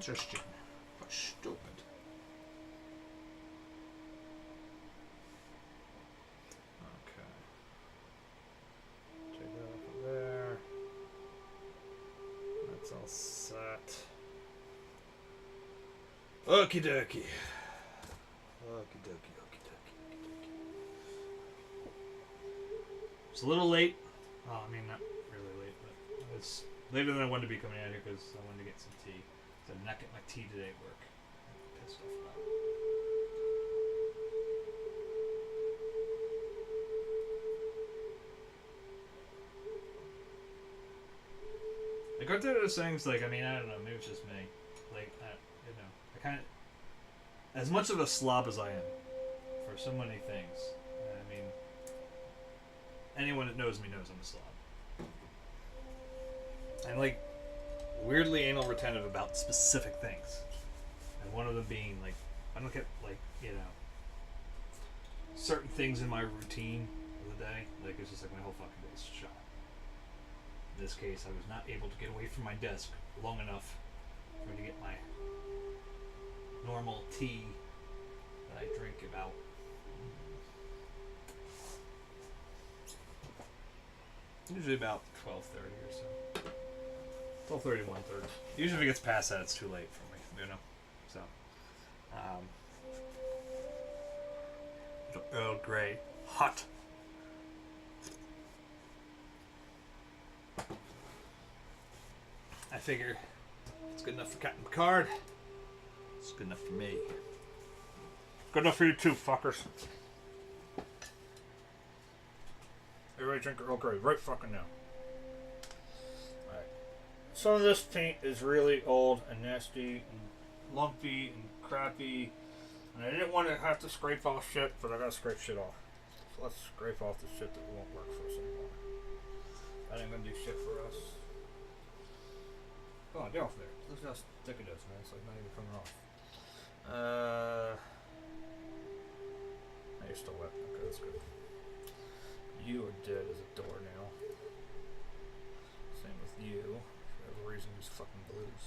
Interesting. But stupid. Okay. Take that off of there. That's all set. Okie dokie. Okie dokie, okie dokie, okie dokie. It's a little late. Oh, I mean, not really late, but it's later than I wanted to be coming out here because I wanted to get some tea. I did not get my tea today at work. I'm pissed off about it. Like, aren't there those things, like, I mean, I don't know, maybe it's just me. Like, you know, I kind of, as much of a slob as I am for so many things, I mean, anyone that knows me knows I'm a slob. I'm, like, weirdly anal retentive about specific things. And one of them being, like, I don't get, like, you know, certain things in my routine of the day. Like, it's just like my whole fucking day's shot. In this case, I was not able to get away from my desk long enough for me to get my normal tea that I drink about usually about 12:30 or so. 12:30, 1:30. Usually if it gets past that, it's too late for me, you know? So, Earl Grey, hot. I figure it's good enough for Captain Picard. It's good enough for me. Good enough for you too, fuckers. Everybody drink Earl Grey right fucking now. Alright. Some of this paint is really old and nasty and lumpy and crappy. And I didn't want to have to scrape off shit, but I gotta scrape shit off. So let's scrape off the shit that won't work for us anymore. That ain't gonna do shit for us. Come on, get off there. Look how thick it is, man. It's like not even coming off. Now you're still wet. Okay, that's good. You are dead as a doornail. Same with you. For whatever reason, these fucking blues.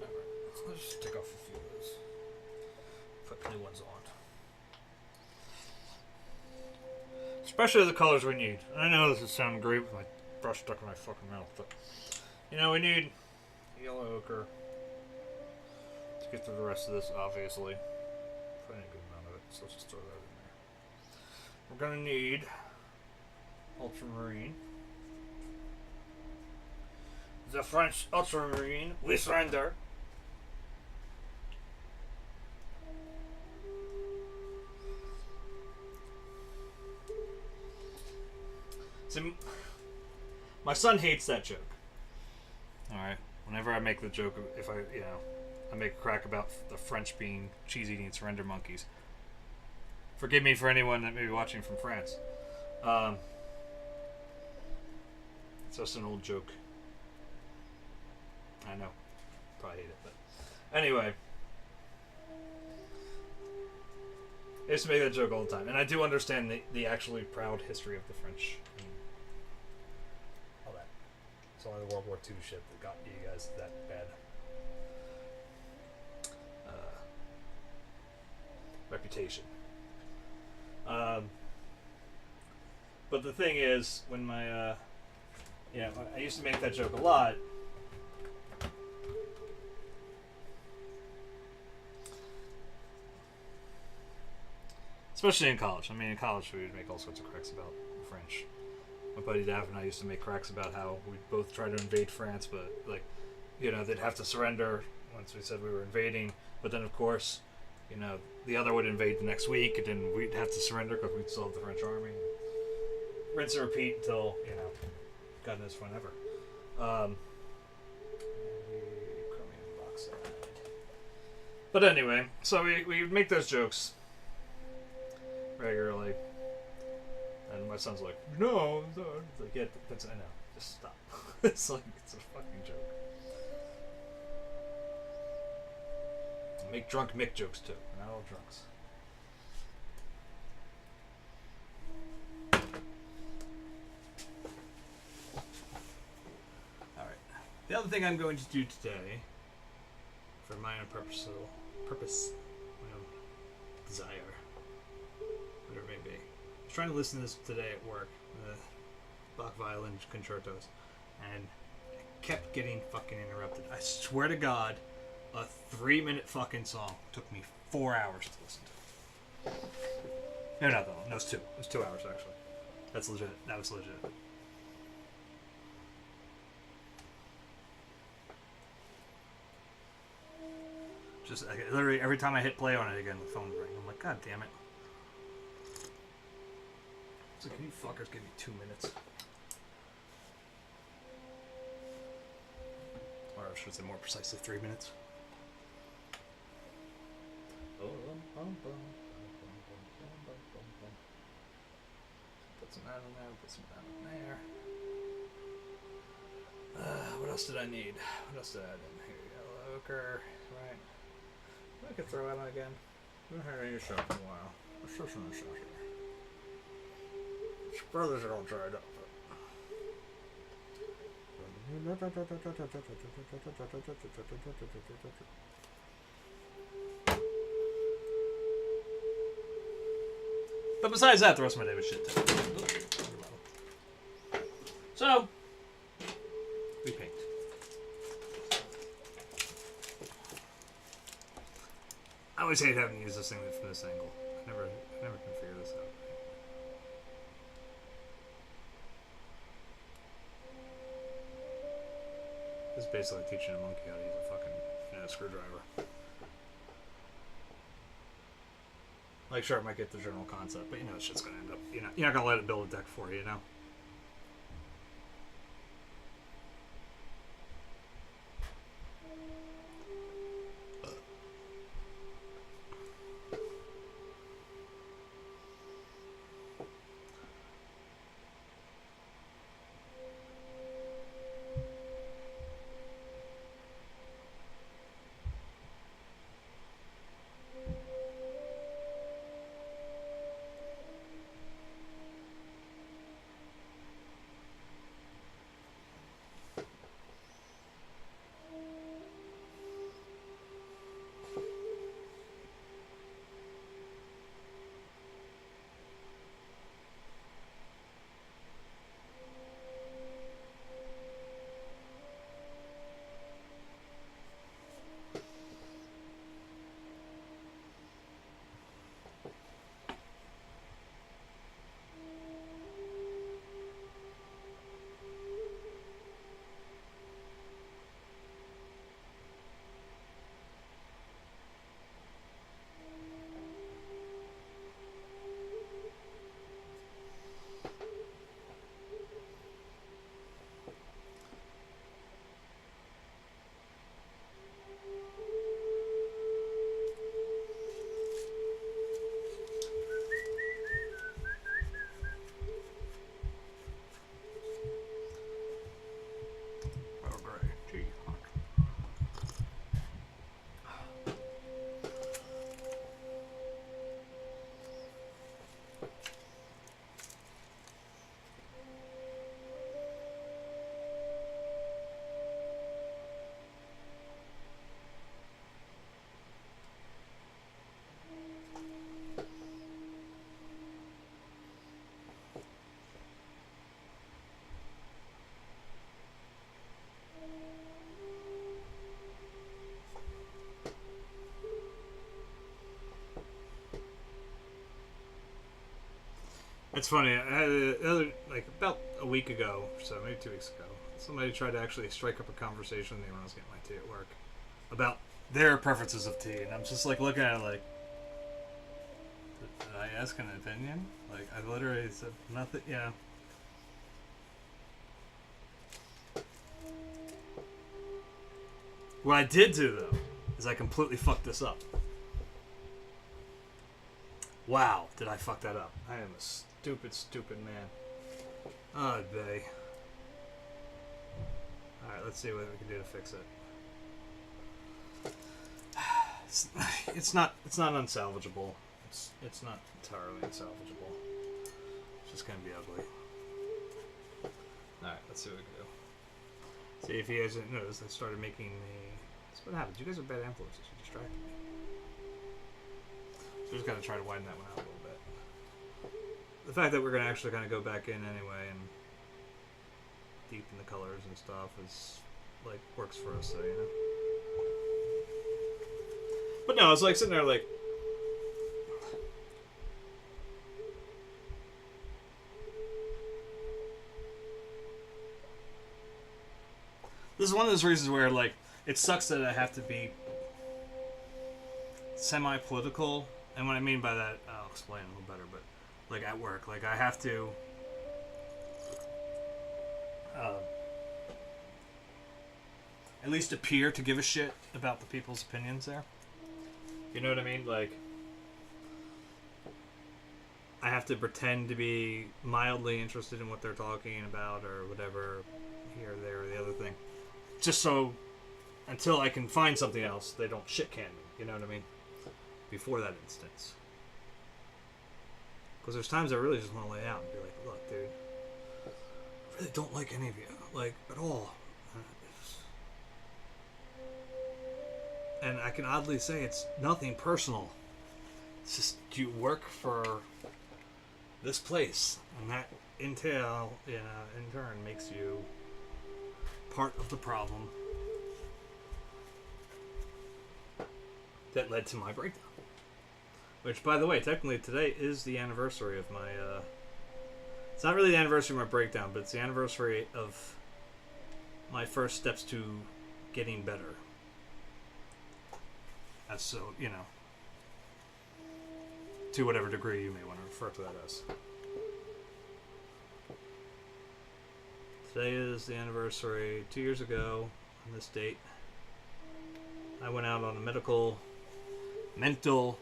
Alright, let's just take off a few of those. Put new ones on. Especially the colors we need. I know this is sounding great with my brush stuck in my fucking mouth, but you know, we need yellow ochre to get through the rest of this, obviously. Probably a good amount of it, so let's just throw that in there. We're gonna need ultramarine. The French ultramarine, we surrender. See, my son hates that joke. Alright, whenever I make the joke, if I make a crack about the French being cheese-eating surrender monkeys. Forgive me for anyone that may be watching from France. It's just an old joke. I know. Probably hate it, but anyway. I used to make that joke all the time. And I do understand the actually proud history of the French. And all that. It's only the World War II shit that got you guys that bad reputation. But the thing is, when my, I used to make that joke a lot. Especially in college. I mean, in college we would make all sorts of cracks about the French. My buddy Dav and I used to make cracks about how we'd both try to invade France, but, like, they'd have to surrender once we said we were invading. But then, of course, the other would invade the next week, and then we'd have to surrender because we'd still have the French army. Rinse and repeat until, God knows whenever. Chromium oxide. But anyway, so we would make those jokes regularly, and my son's like, no, it's like, yeah, that's, I know, just stop. It's like, it's a fucking joke. I make drunk Mick jokes too. We're not all drunks. The other thing I'm going to do today, for my own purpose, my own desire, whatever it may be. I was trying to listen to this today at work, Bach violin concertos, and I kept getting fucking interrupted. I swear to God, a 3-minute fucking song took me 4 hours to listen to. No, not that long. No, it was 2. It was 2 hours, actually. That's legit. That was legit. Just literally every time I hit play on it again, the phone would ring. I'm like, God damn it. It's like, can you fuckers give me 2 minutes? Or I should say more precisely 3 minutes. Put some that in there, put some that in there. What else did I need? What else did I add in here? Yellow ochre, right? I could throw out again. I haven't heard any shot in a while. Let's throw some of the shot here. Brothers are all dried up. But besides that, the rest of my day was shit too. So, we paint. I always hate having to use this thing from this angle. I never can figure this out. This is basically teaching a monkey how to use a fucking screwdriver. Like, sure, I might get the general concept, but it's just gonna end up. You're not gonna let it build a deck for you, It's funny. I had about a week ago, or so maybe 2 weeks ago, somebody tried to actually strike up a conversation with me when I was getting my tea at work about their preferences of tea, and I'm just looking at it like, did I ask an opinion? I literally said nothing. What I did do though is I completely fucked this up. Wow, did I fuck that up? I am a stupid man. Oh, bae. Alright, let's see what we can do to fix it. It's not unsalvageable. It's not entirely unsalvageable. It's just gonna be ugly. Alright, let's see what we can do. See, if he hasn't noticed, I started making a... That's what happens. You guys are bad influences. You distracted me. So we're just going to try to widen that one out a little bit. The fact that we're going to actually kind of go back in anyway and deepen the colors and stuff is, like, works for us, so, you know. But no, it's like sitting there like... This is one of those reasons where, like, it sucks that I have to be semi-political. And what I mean by that, I'll explain a little better, but, like, at work. Like, I have to... at least appear to give a shit about the people's opinions there. You know what I mean? Like, I have to pretend to be mildly interested in what they're talking about or whatever, here, there, or the other thing. Just so, until I can find something else, they don't shit-can me. You know what I mean? Before that instance. Because there's times I really just want to lay out and be like, look, dude, I really don't like any of you. Like, at all. And I can oddly say it's nothing personal. It's just you work for this place, and that entail, you know, in turn makes you part of the problem that led to my breakdown. Which, by the way, technically today is the anniversary of my, it's not really the anniversary of my breakdown, but it's the anniversary of my first steps to getting better. That's so, you know, to whatever degree you may want to refer to that as. Today is the anniversary. 2 years ago, on this date, I went out on a mental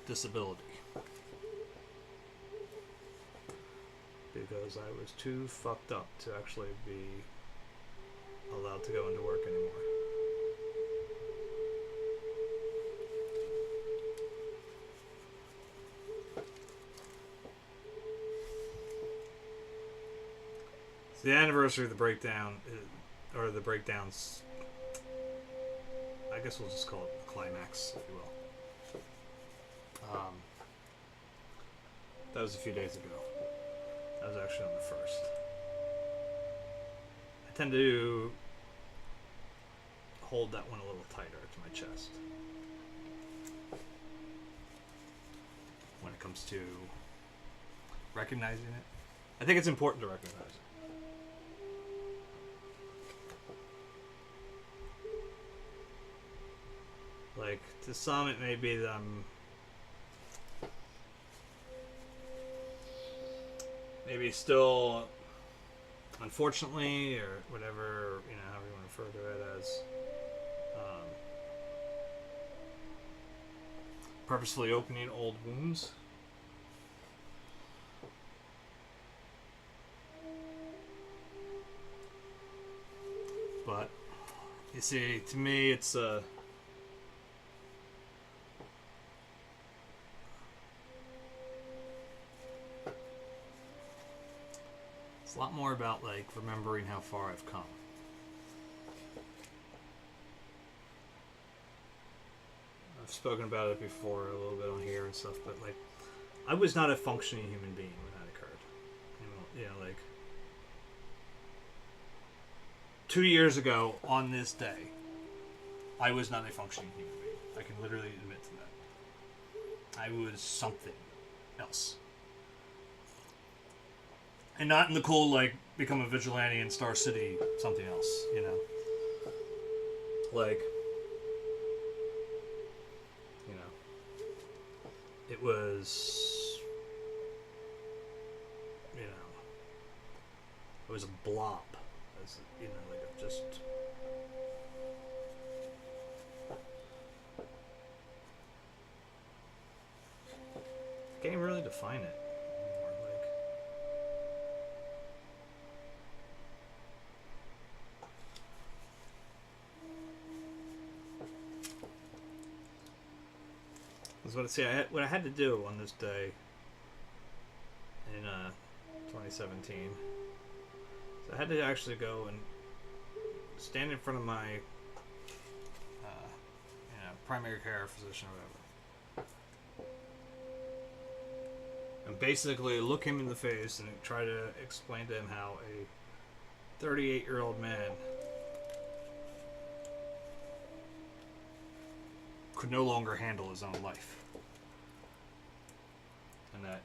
disability. Because I was too fucked up to actually be allowed to go into work anymore. The anniversary of the breakdown, or the breakdowns, I guess we'll just call it the climax, if you will. That was a few days ago. That was actually on the 1st. I tend to hold that one a little tighter to my chest when it comes to recognizing it. I think it's important to recognize it. Like, to some it may be that I'm maybe still, unfortunately, or whatever, you know, however you want to refer to it as, purposefully opening old wounds. But, you see, to me, it's a lot more about, like, remembering how far I've come. I've spoken about it before a little bit on here and stuff, but, like, I was not a functioning human being when that occurred. You know, like, 2 years ago on this day, I was not a functioning human being. I can literally admit to that. I was something else. And not in the cool, like, become a vigilante in Star City, something else, you know. Like, you know, it was, you know, it was a blob, as, you know, like, just, I can't really define it. What I had to do on this day in 2017, so I had to actually go and stand in front of my, primary care physician or whatever, and basically look him in the face and try to explain to him how a 38-year-old man could no longer handle his own life. And that,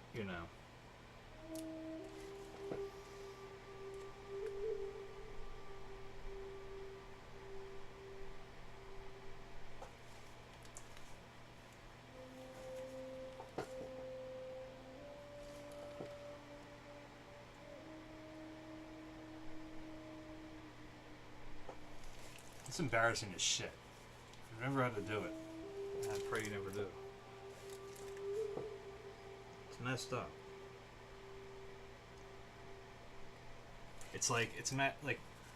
it's embarrassing as shit. I've never had to do it. I pray you never do. It's messed up. It's like,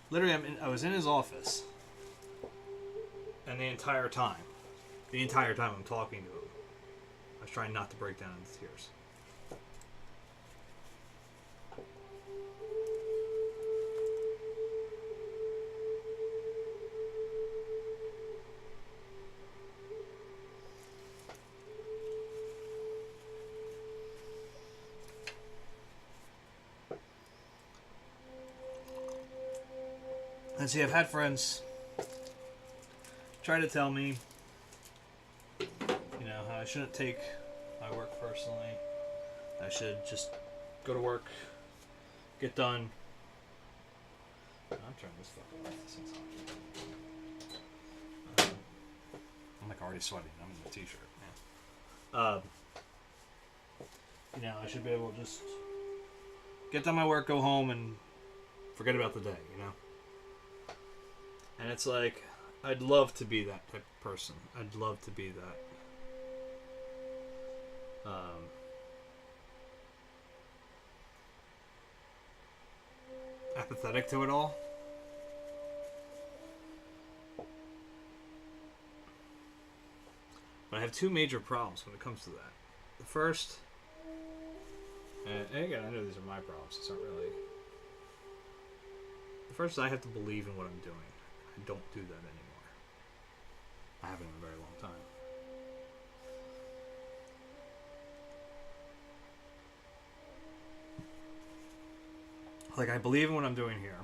literally I was in his office, and the entire time I'm talking to him, I was trying not to break down into tears. And see, I've had friends try to tell me, how I shouldn't take my work personally. I should just go to work, get done. I'm turning this fucking off. This thing's hot. I'm like already sweating. I'm in the t-shirt. Yeah. I should be able to just get done my work, go home, and forget about the day. And it's like, I'd love to be that type of person. I'd love to be that. Apathetic to it all. But I have two major problems when it comes to that. The first, and again, I know these are my problems. It's not really. The first is I have to believe in what I'm doing. I don't do that anymore. I haven't in a very long time. Like, I believe in what I'm doing here.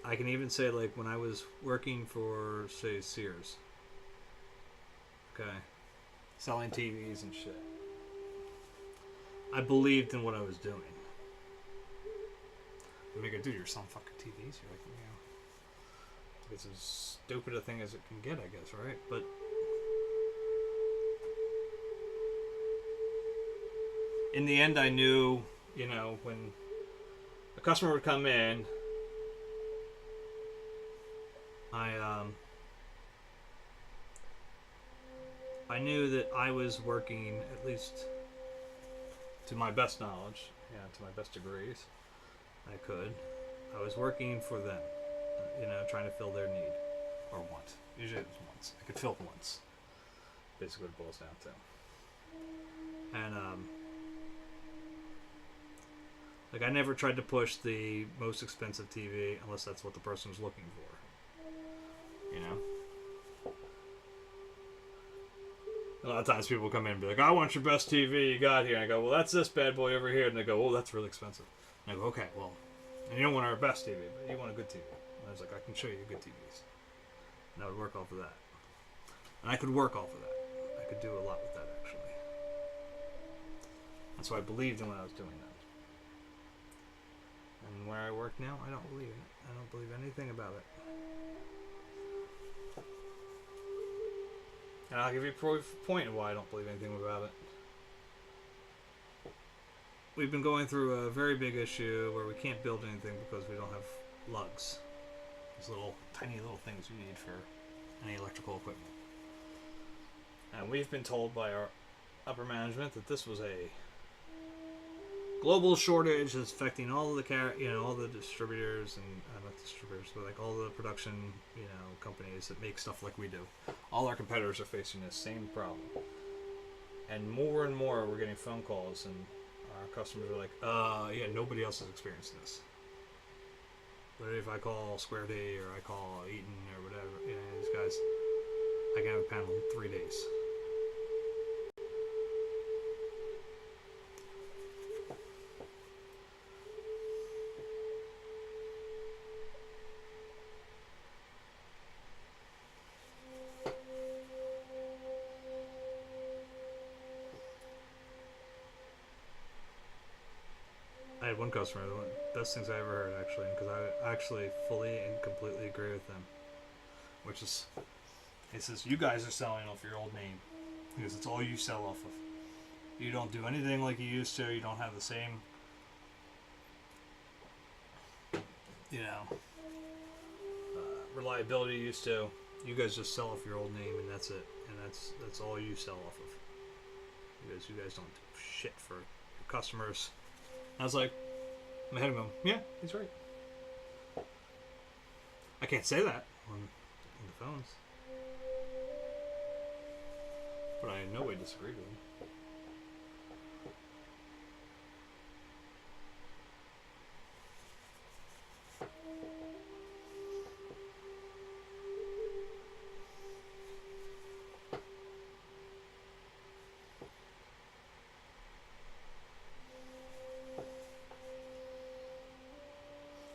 I can even say, like, when I was working for, say, Sears. Okay. Selling TVs and shit. I believed in what I was doing. I mean, dude, you're selling fucking TVs. You're like, it's as stupid a thing as it can get, I guess, right? But in the end, I knew, when a customer would come in, I knew that I was working, at least to my best knowledge, to my best degrees, I was working for them, trying to fill their need, or want. Usually it was wants. I could fill wants. Basically what it boils down to. And, I never tried to push the most expensive TV unless that's what the person was looking for. A lot of times people come in and be like, I want your best TV you got here. And I go, well, that's this bad boy over here. And they go, oh, that's really expensive. And I go, okay, well, and you don't want our best TV, but you want a good TV. And I was like, I can show you good TVs. And I would work off of that. And I could work off of that. I could do a lot with that, actually. And so I believed in what I was doing then. And where I work now, I don't believe in it. I don't believe anything about it. And I'll give you a point of why I don't believe anything about it. We've been going through a very big issue where we can't build anything because we don't have lugs. Those tiny little things you need for any electrical equipment. And we've been told by our upper management that this was a global shortage that's affecting all of the all the distributors and not distributors, but like all the production companies that make stuff like we do. All our competitors are facing this same problem, and more we're getting phone calls and our customers are like, yeah, nobody else is experiencing this. But if I call Square Day or I call Eaton or whatever, you know, these guys, I can have a panel in 3 days. I had one customer, one of the best things I ever heard, actually, because I actually fully and completely agree with them. Which is, he says, you guys are selling off your old name. Because it's all you sell off of. You don't do anything like you used to. You don't have the same, you know, reliability you used to. You guys just sell off your old name, and that's it. And that's all you sell off of. You guys don't do shit for your customers. I was like, I'm ahead of him. Yeah, he's right. I can't say that on the phones, but I in no way disagree with him.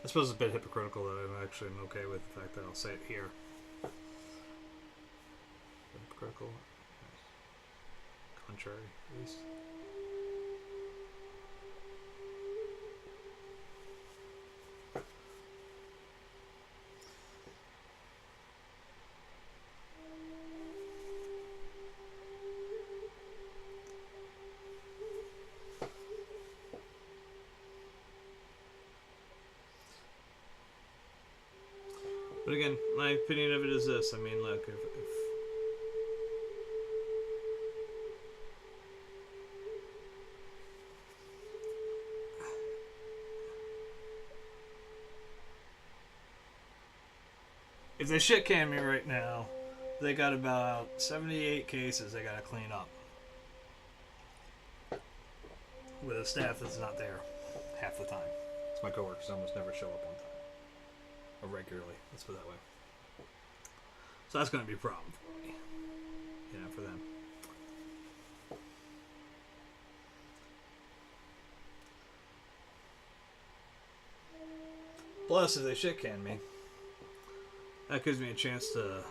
I suppose it's a bit hypocritical that I'm actually okay with the fact that I'll say it here. Hypocritical? Contrary, at least. But again, my opinion of it is this. I mean, look, if they shit can me right now, they got about 78 cases they gotta clean up. With a staff that's not there half the time. It's my coworkers almost never show up on time. Or regularly, let's put it that way. So that's going to be a problem for me. You know, for them. Plus, if they shit can me, that gives me a chance to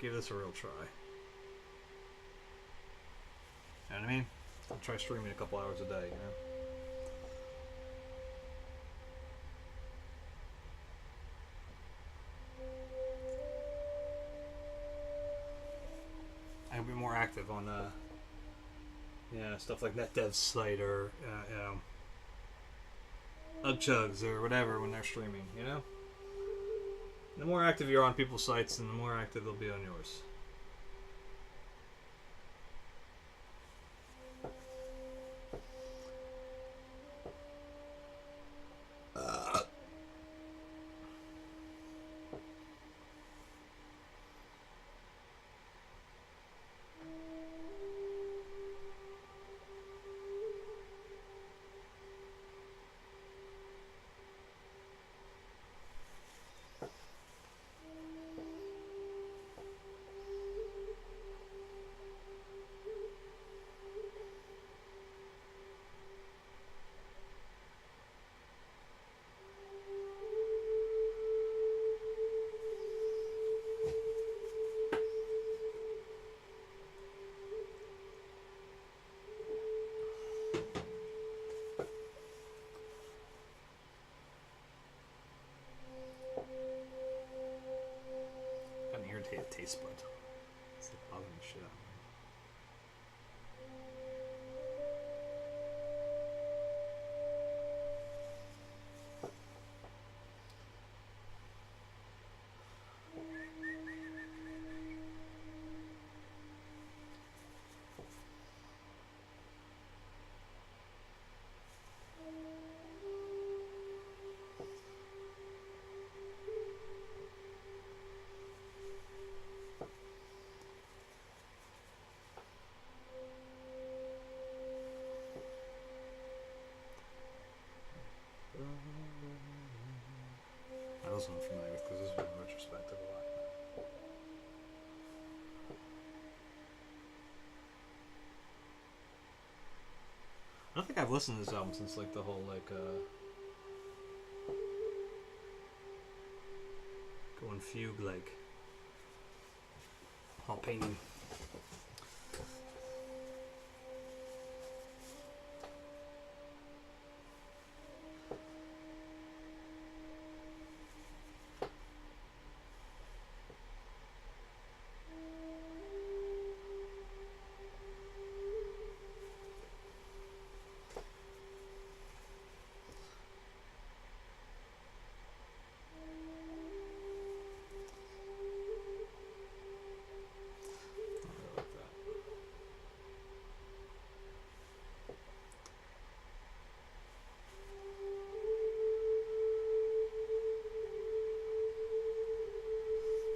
give this a real try. You know what I mean? I'll try streaming a couple hours a day, you know? I'll be more active on stuff like NetDev's site or Ugchugs or whatever when they're streaming, you know? The more active you're on people's sites, and the more active they'll be on yours. think I've listened to this album since like the whole like going fugue like all painting.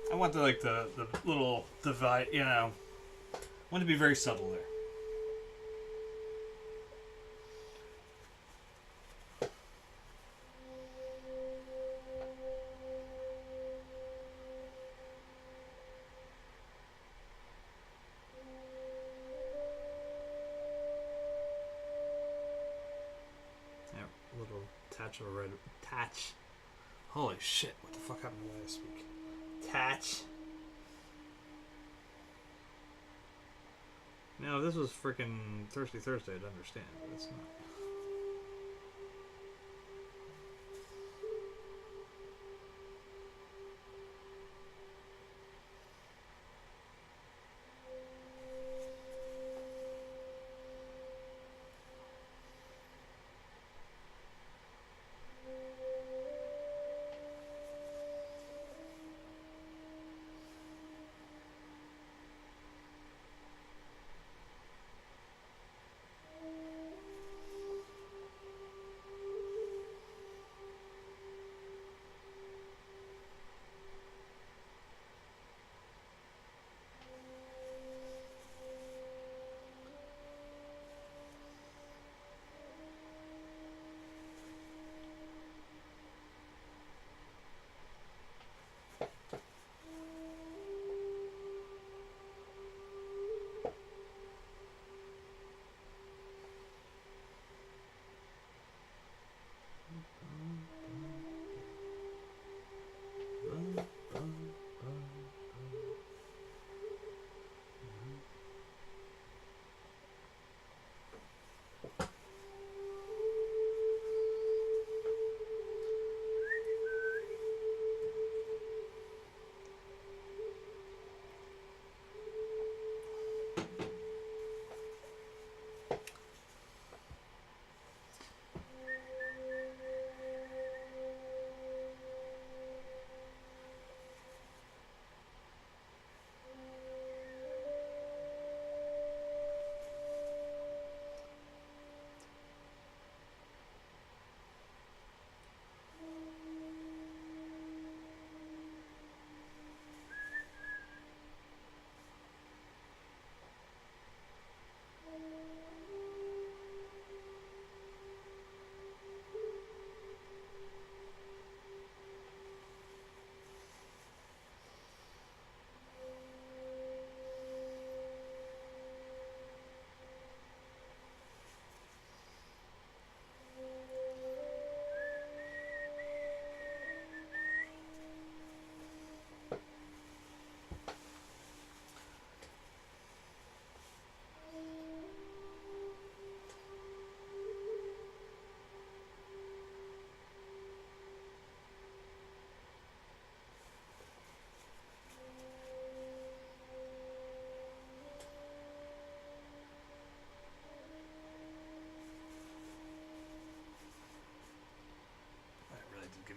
I want the like the little divide, you know. I want to be very subtle there. Yeah, little touch of a red touch. Holy shit! What the fuck happened to the way I speak? Touch. Now, if this was freaking Thirsty Thursday, I'd understand, but it's not.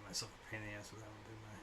Myself a pain in the ass with that one, didn't I?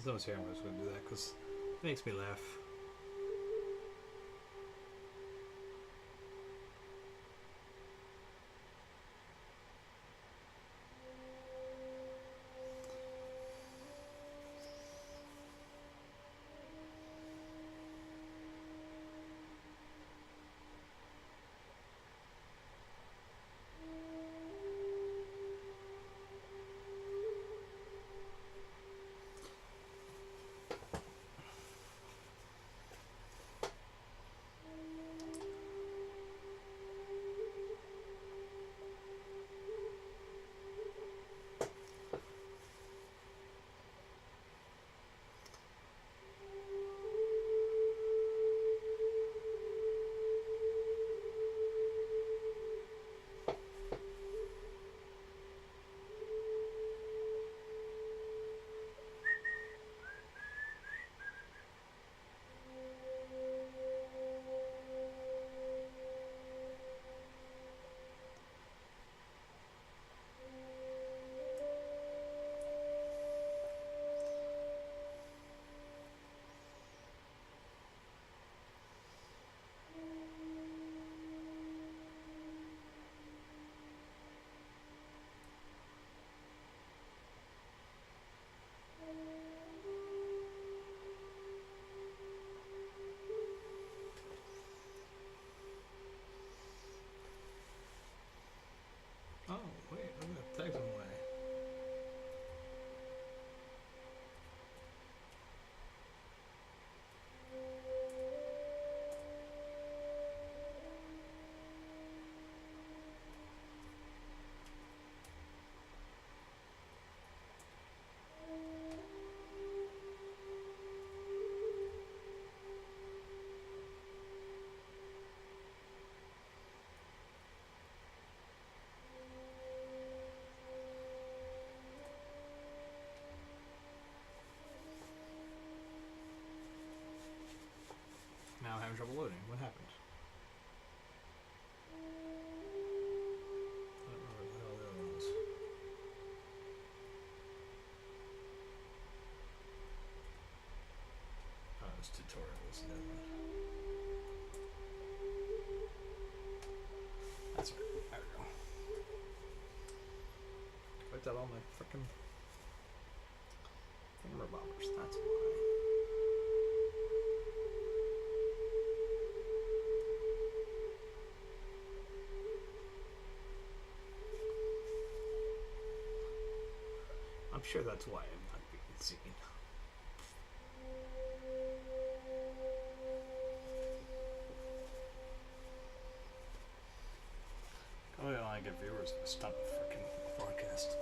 no one's here, I'm just going to do that because it makes me laugh. Oh, wait, I'm going to tag them away. Now I'm having trouble loading. What happened? I don't remember what the hell the other one was. Oh, it was tutorials. Never mind. That's right. There we go. Wiped out all my frickin' camera bombers. That's why. I'm sure that's why I'm not being seen. Oh, yeah, I get viewers. Stop the freaking broadcast.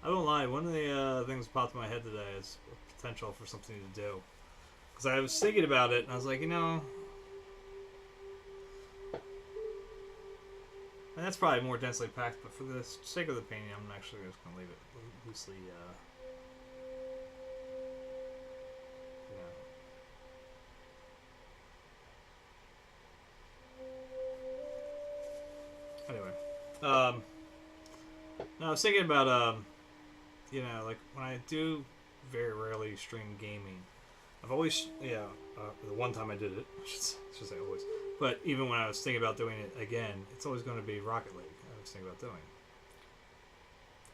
I don't lie. One of the things that popped in my head today is potential for something to do. Because I was thinking about it, and I was like, you know... And that's probably more densely packed, but for the sake of the painting, I'm actually just going to leave it loosely, Anyway. No, I was thinking about, you know, like, when I do very rarely stream gaming, I've always, the one time I did it, I should say always, but even when I was thinking about doing it again, it's always going to be Rocket League I was thinking about doing.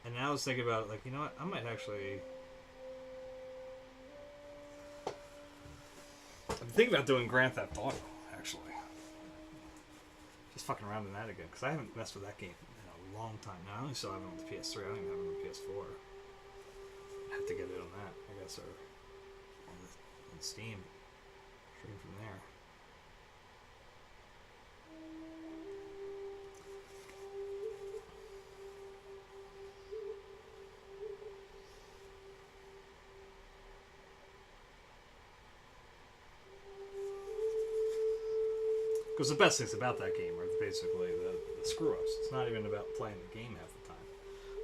And now I was thinking about, like, you know what, I might actually... I'm thinking about doing Grand Theft Auto, actually. Just fucking around in that again, because I haven't messed with that game in a long time. Now I only still have it on the PS3, I don't even have it on the PS4. I have to get it on that, I guess, or on Steam. Stream from there. Because the best things about that game are basically the screw-ups. It's not even about playing the game half the time.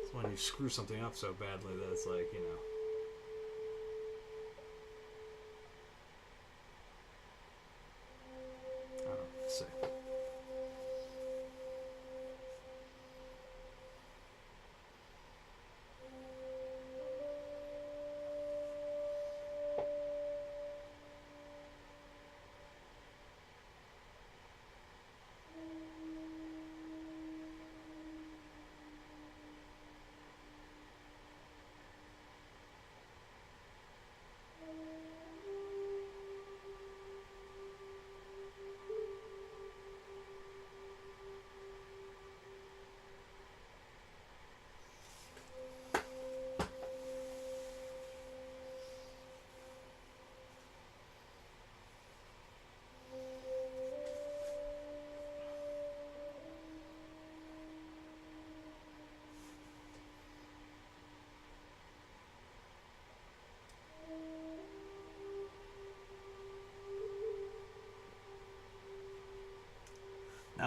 It's when you screw something up so badly that it's like, you know... I don't know.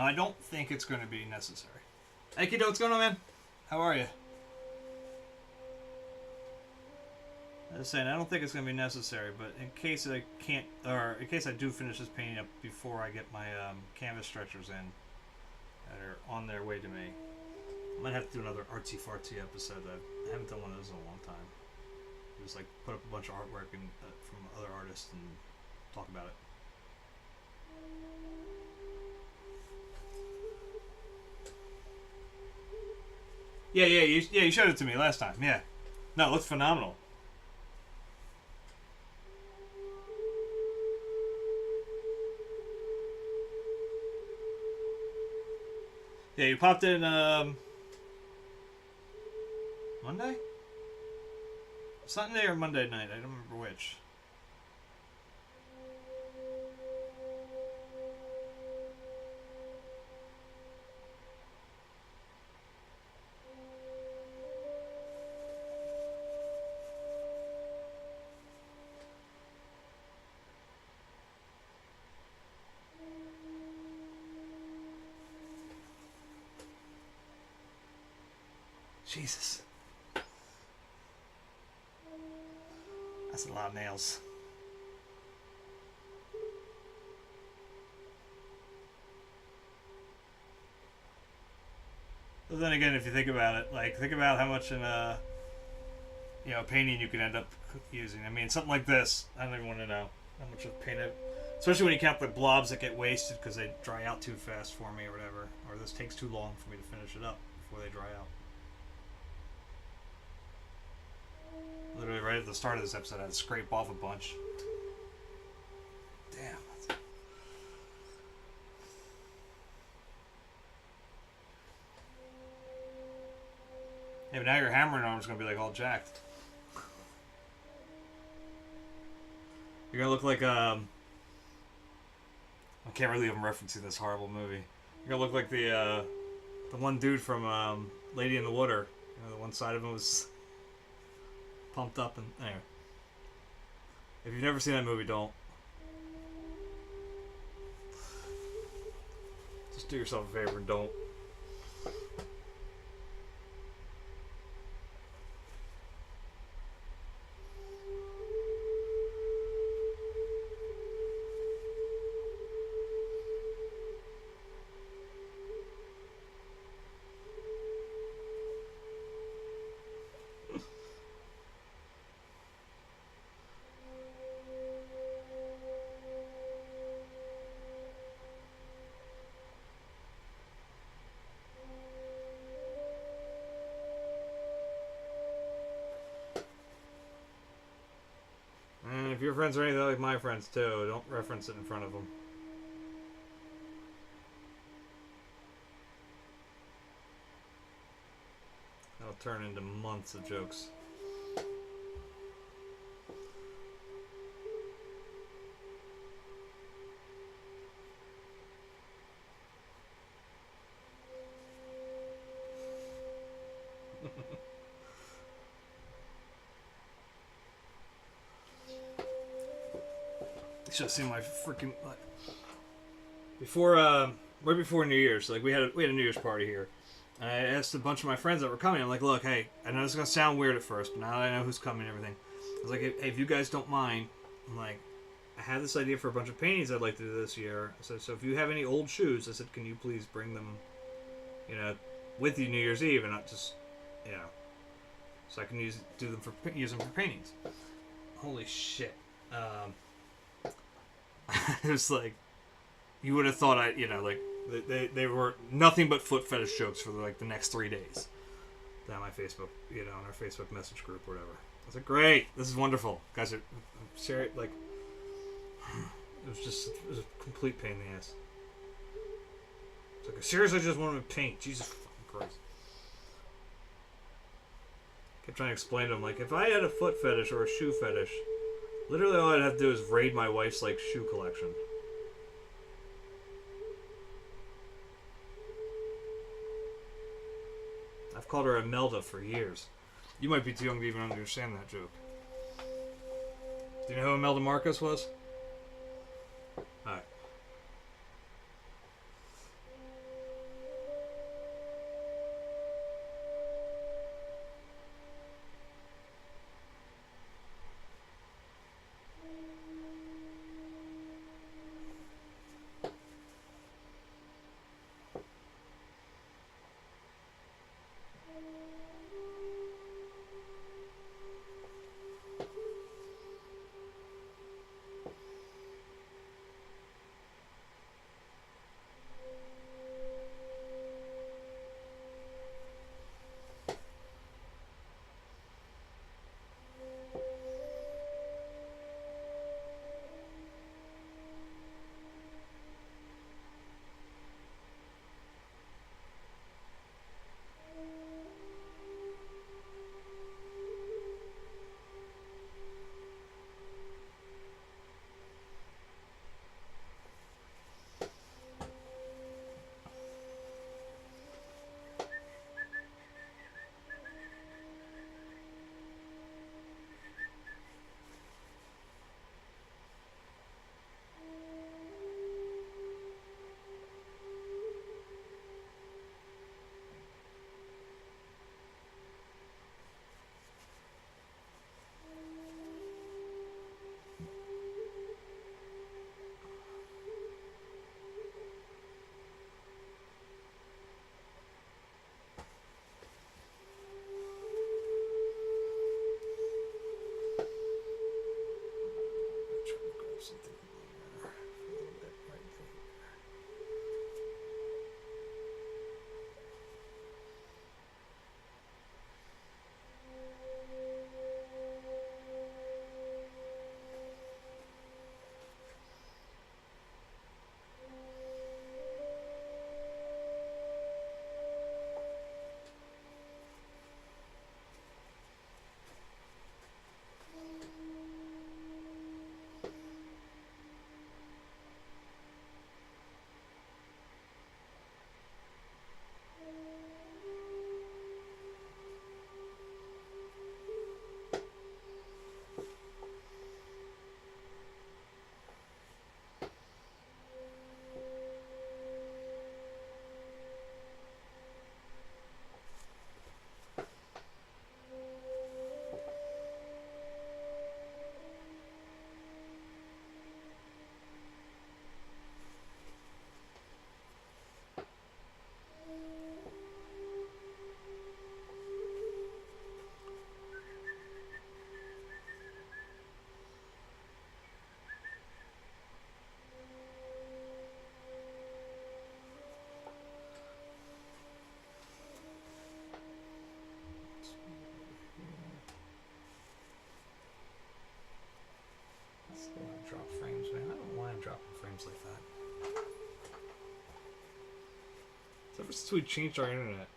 I don't think it's going to be necessary. Hey, kiddo, what's going on, man? How are you? I was saying, I don't think it's going to be necessary, but in case I can't, or in case I do finish this painting up before I get my canvas stretchers in, that are on their way to me, I might have to do another artsy-fartsy episode. I haven't done one of those in a long time. Just like put up a bunch of artwork and from other artists and talk about it. Yeah, you showed it to me last time. Yeah, no, it looks phenomenal. Yeah, you popped in Monday? Sunday or Monday night? I don't remember which. Jesus. That's a lot of nails. But then again, if you think about it, like, think about how much in a, painting you could end up using. I mean, something like this, I don't even want to know how much of paint especially when you count the blobs that get wasted because they dry out too fast for me or whatever. Or this takes too long for me to finish it up before they dry out. Literally right at the start of this episode, I had to scrape off a bunch. Damn. Yeah, but now your hammering arm's gonna be like all jacked. You're gonna look like I can't believe I'm referencing this horrible movie. You're gonna look like the one dude from Lady in the Water. The one side of him was pumped up, and anyway. If you've never seen that movie, don't. Just do yourself a favor and don't. If your friends are anything like my friends too, don't reference it in front of them. That'll turn into months of jokes. Should have seen my freaking before right before New Year's. Like we had a New Year's party here, and I asked a bunch of my friends that were coming. I'm like, look, hey, I know this is gonna sound weird at first, but now that I know who's coming and everything, I was like, hey, if you guys don't mind, I'm like, I had this idea for a bunch of paintings I'd like to do this year. I said, so if you have any old shoes, I said, can you please bring them, with you New Year's Eve, and not just, so I can use them for paintings. Holy shit. It was like, you would have thought they were nothing but foot fetish jokes for like the next 3 days. Down my Facebook, on our Facebook message group or whatever. I was like, great, this is wonderful. Guys are serious, like, it was a complete pain in the ass. It's like, I seriously just wanted to paint. Jesus fucking Christ. Kept trying to explain to him, like, if I had a foot fetish or a shoe fetish, literally all I'd have to do is raid my wife's, like, shoe collection. I've called her Imelda for years. You might be too young to even understand that joke. Do you know who Imelda Marcos was? Alright. since we changed our internet.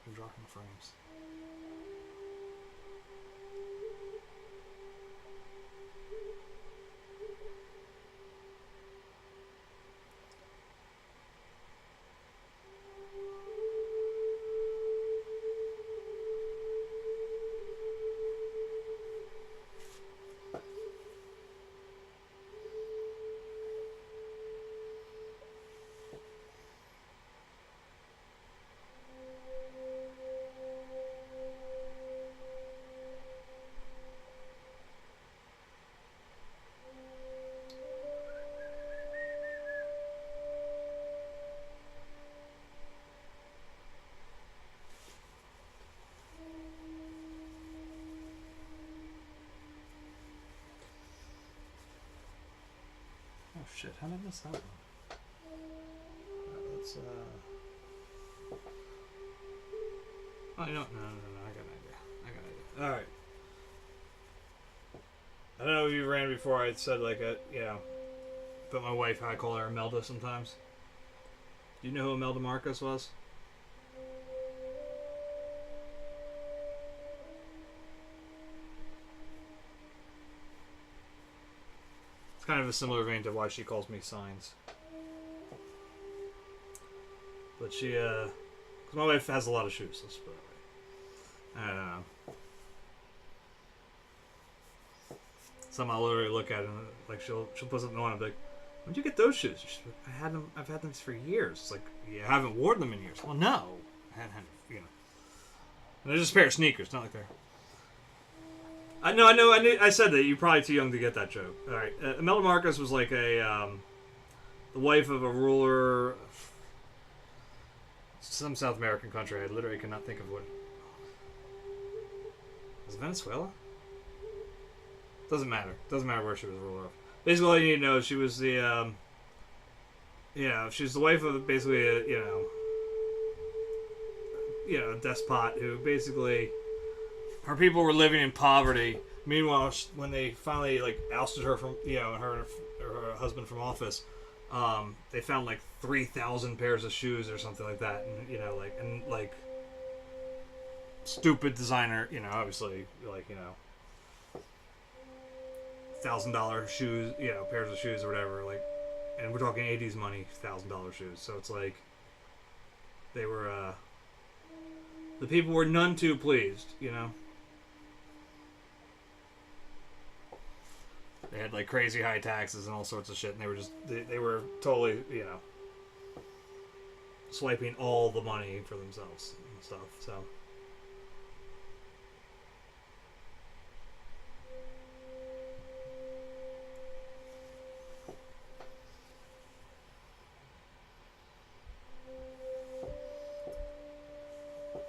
I'm dropping frames. Oh shit, how did I miss that one? Let's Oh, you know, no, I got an idea. Alright. I don't know if you ran before. I said like but my wife, I call her Imelda sometimes. Do you know who Imelda Marcos was? It's kind of a similar vein to why she calls me Signs. But she, because my wife has a lot of shoes, let's put it that way. I don't know. Some I'll literally look at it and like she'll put something on and be like, "When'd you get those shoes?" She's like, I've had them for years. It's like, you haven't worn them in years. Well, no, I hadn't, you know. And they're just a pair of sneakers, not like they're. I know. I said that you're probably too young to get that joke. All right, Imelda Marcos was like the wife of a ruler, some South American country. I literally cannot think of what. Was it Venezuela? Doesn't matter. Doesn't matter where she was a ruler of. Basically, all you need to know is she was the, she's the wife of basically a despot who basically, her people were living in poverty. Meanwhile, when they finally like ousted her from, her husband from office, they found like 3,000 pairs of shoes or something like that, and stupid designer, obviously $1,000 shoes, pairs of shoes or whatever, and we're talking 80s money, $1,000 shoes. So it's like they were, the people were none too pleased, They had like crazy high taxes and all sorts of shit, and they were just they were totally swiping all the money for themselves and stuff. So.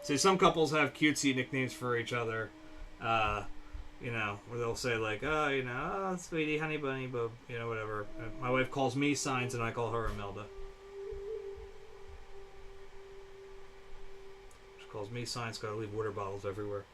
See, some couples have cutesy nicknames for each other, where they'll say like, oh, sweetie, honey bunny, bub, whatever. My wife calls me Signs, and I call her Imelda. She calls me Signs, gotta leave water bottles everywhere.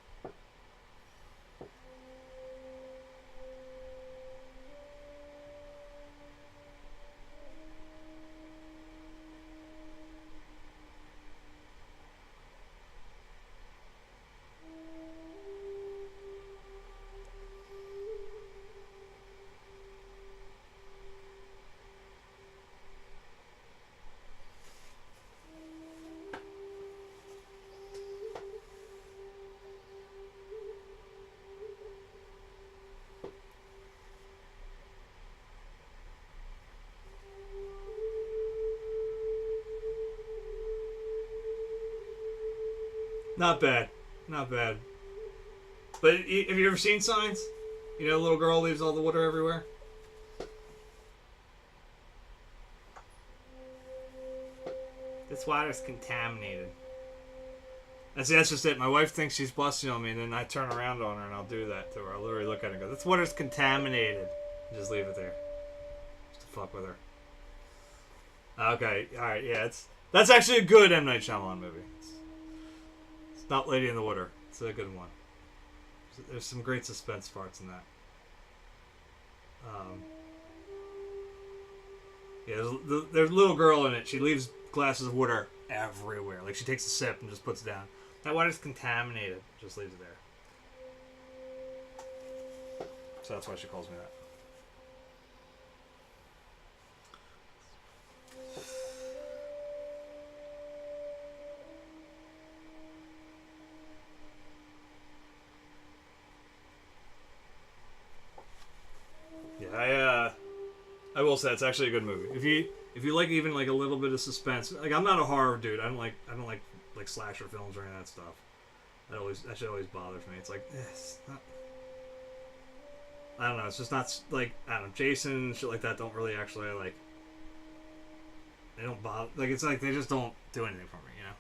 Not bad. Not bad. But have you ever seen Signs? The little girl leaves all the water everywhere? This water's contaminated. That's just it. My wife thinks she's busting on me, and then I turn around on her and I'll do that to her. I'll literally look at her and go, this water's contaminated. And just leave it there. Just to fuck with her. Okay, alright, yeah, that's actually a good M. Night Shyamalan movie. It's not Lady in the Water. It's a good one. There's some great suspense parts in that. There's a little girl in it. She leaves glasses of water everywhere. Like, she takes a sip and just puts it down. That water's contaminated. Just leaves it there. So that's why she calls me that. Yeah, I will say it's actually a good movie. If you like even like a little bit of suspense, like I'm not a horror dude. I don't like slasher films or any of that stuff. That shit always bothers me. It's like it's not. I don't know. It's just not like I don't know. Jason shit like that don't really actually like. They don't bother. Like it's like they just don't do anything for me, you know.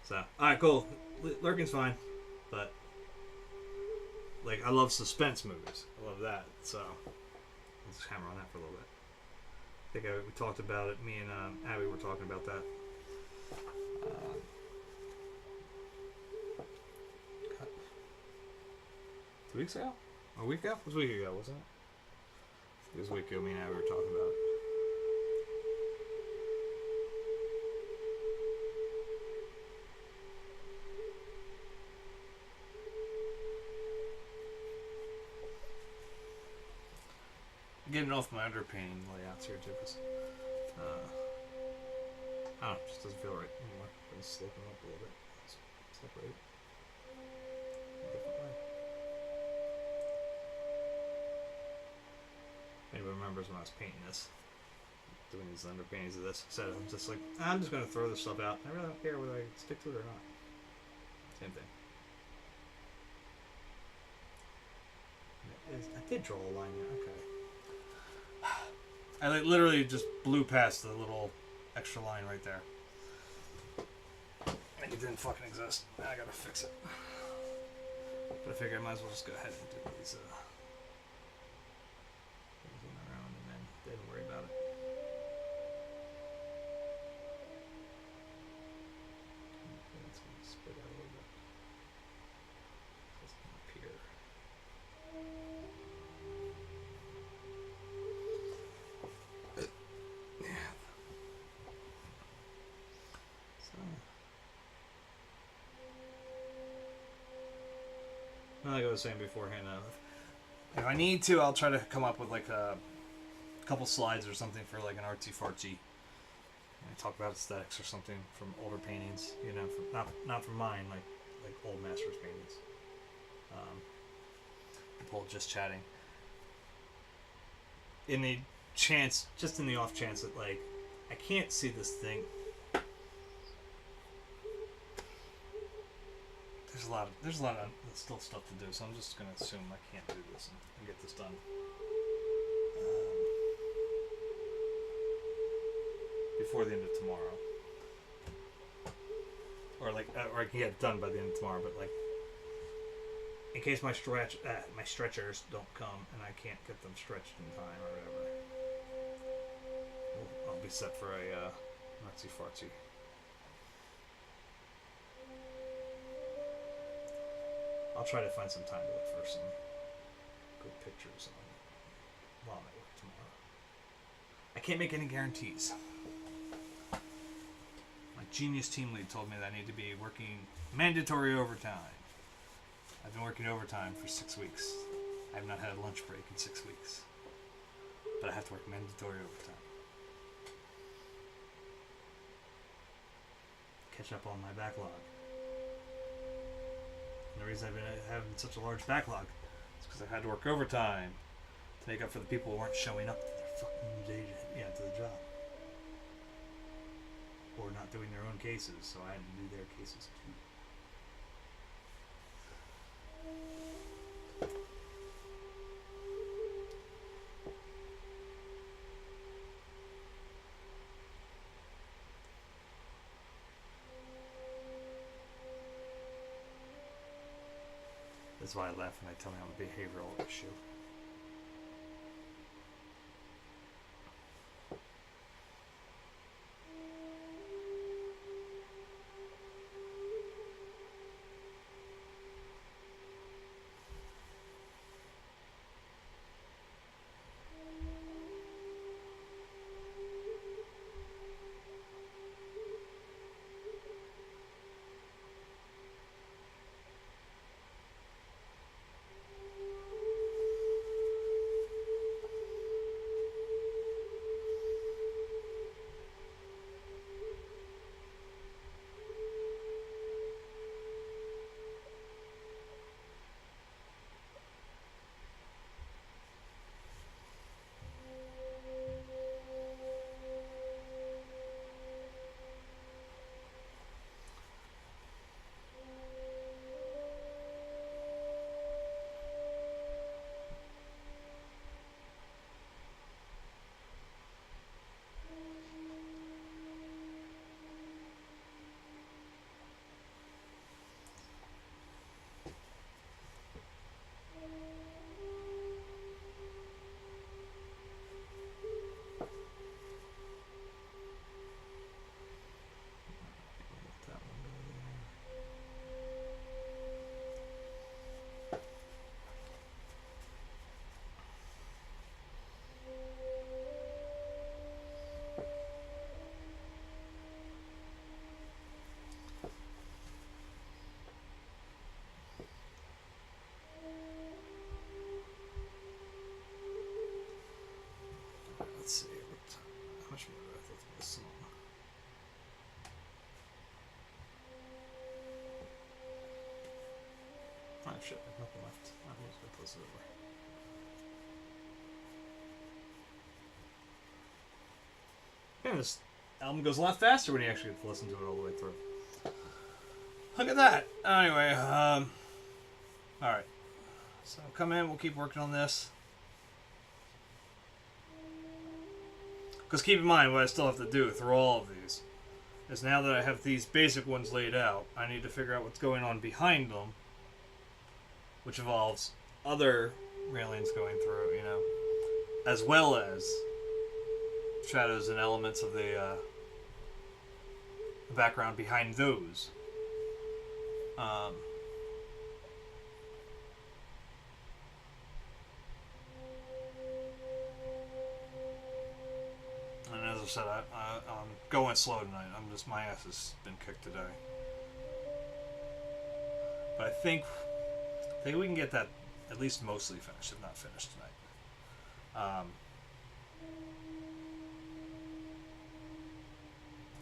So all right, cool. Lurking's fine, but like I love suspense movies. I love that. So let's just hammer on that for a little bit. I think we talked about it. Me and Abby were talking about that. 2 weeks ago? A week ago? It was a week ago, wasn't it? It was a week ago. Me and Abby were talking about it. Getting off my underpainting layouts here too, because I don't know, it just doesn't feel right anymore. It's sloping up a little bit. Separate a different way. Anybody remembers when I was painting this, doing these underpaintings of this? So I'm just like, I'm just gonna throw this stuff out. I really don't care whether I stick to it or not. Same thing. I did draw a line there. Okay. I literally just blew past the little extra line right there. Like it didn't fucking exist. Now I gotta fix it. But I figured I might as well just go ahead and do these things in around and then didn't worry about it. It's gonna split out a little bit. Just up here. Like I was saying beforehand, if I need to, I'll try to come up with like a couple slides or something for like an artsy-fartsy. Talk about aesthetics or something from older paintings, you know, not from mine, like old masters paintings. People just chatting. In the chance, just in the off chance that like I can't see this thing. There's a lot of still stuff to do, so I'm just gonna assume I can't do this and get this done. Before the end of tomorrow, or I can get it done by the end of tomorrow. But like, in case my stretchers don't come and I can't get them stretched in time or whatever, I'll be set for a artsy fartsy. I'll try to find some time to look for some good pictures while I'm at work tomorrow. I can't make any guarantees. My genius team lead told me that I need to be working mandatory overtime. I've been working overtime for 6 weeks. I have not had a lunch break in 6 weeks. But I have to work mandatory overtime. Catch up on my backlog. And the reason I've been having such a large backlog is because I've had to work overtime to make up for the people who weren't showing up to their fucking day, to the job. Or not doing their own cases, so I had to do their cases too. That's why I laugh when they tell me I'm a behavioral issue. shit, there's nothing left. I'm just gonna close it over. Man, this album goes a lot faster when you actually get to listen to it all the way through. Look at that. Anyway, alright. So come in, we'll keep working on this. Because keep in mind, what I still have to do through all of these is now that I have these basic ones laid out, I need to figure out what's going on behind them, which involves other railings going through, you know, as well as shadows and elements of the background behind those. And as I said, I'm going slow tonight. My ass has been kicked today. But I think we can get that at least mostly finished, if not finished tonight.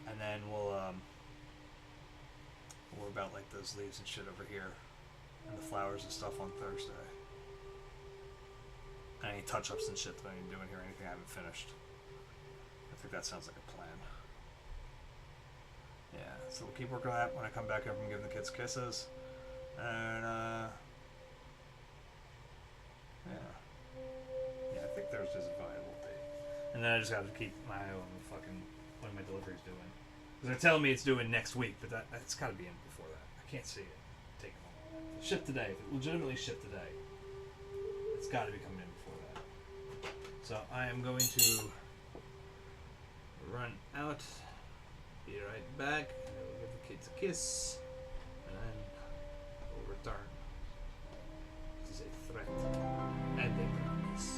And then we'll worry about like those leaves and shit over here, and the flowers and stuff on Thursday. And any touch-ups and shit that I need to do in here, anything I haven't finished. I think that sounds like a plan. Yeah, so we'll keep working on that when I come back up and give the kids kisses. And yeah, I think Thursday's a viable day. And then I just have to keep my eye on fucking when my delivery's doing. Because they're telling me it's doing next week, but that's got to be in before that. I can't see it taking long. Ship today. If it legitimately shipped today, it's got to be coming in before that. So I am going to run out, be right back, and we'll give the kids a kiss, and then we'll return. This is a threat and a promise.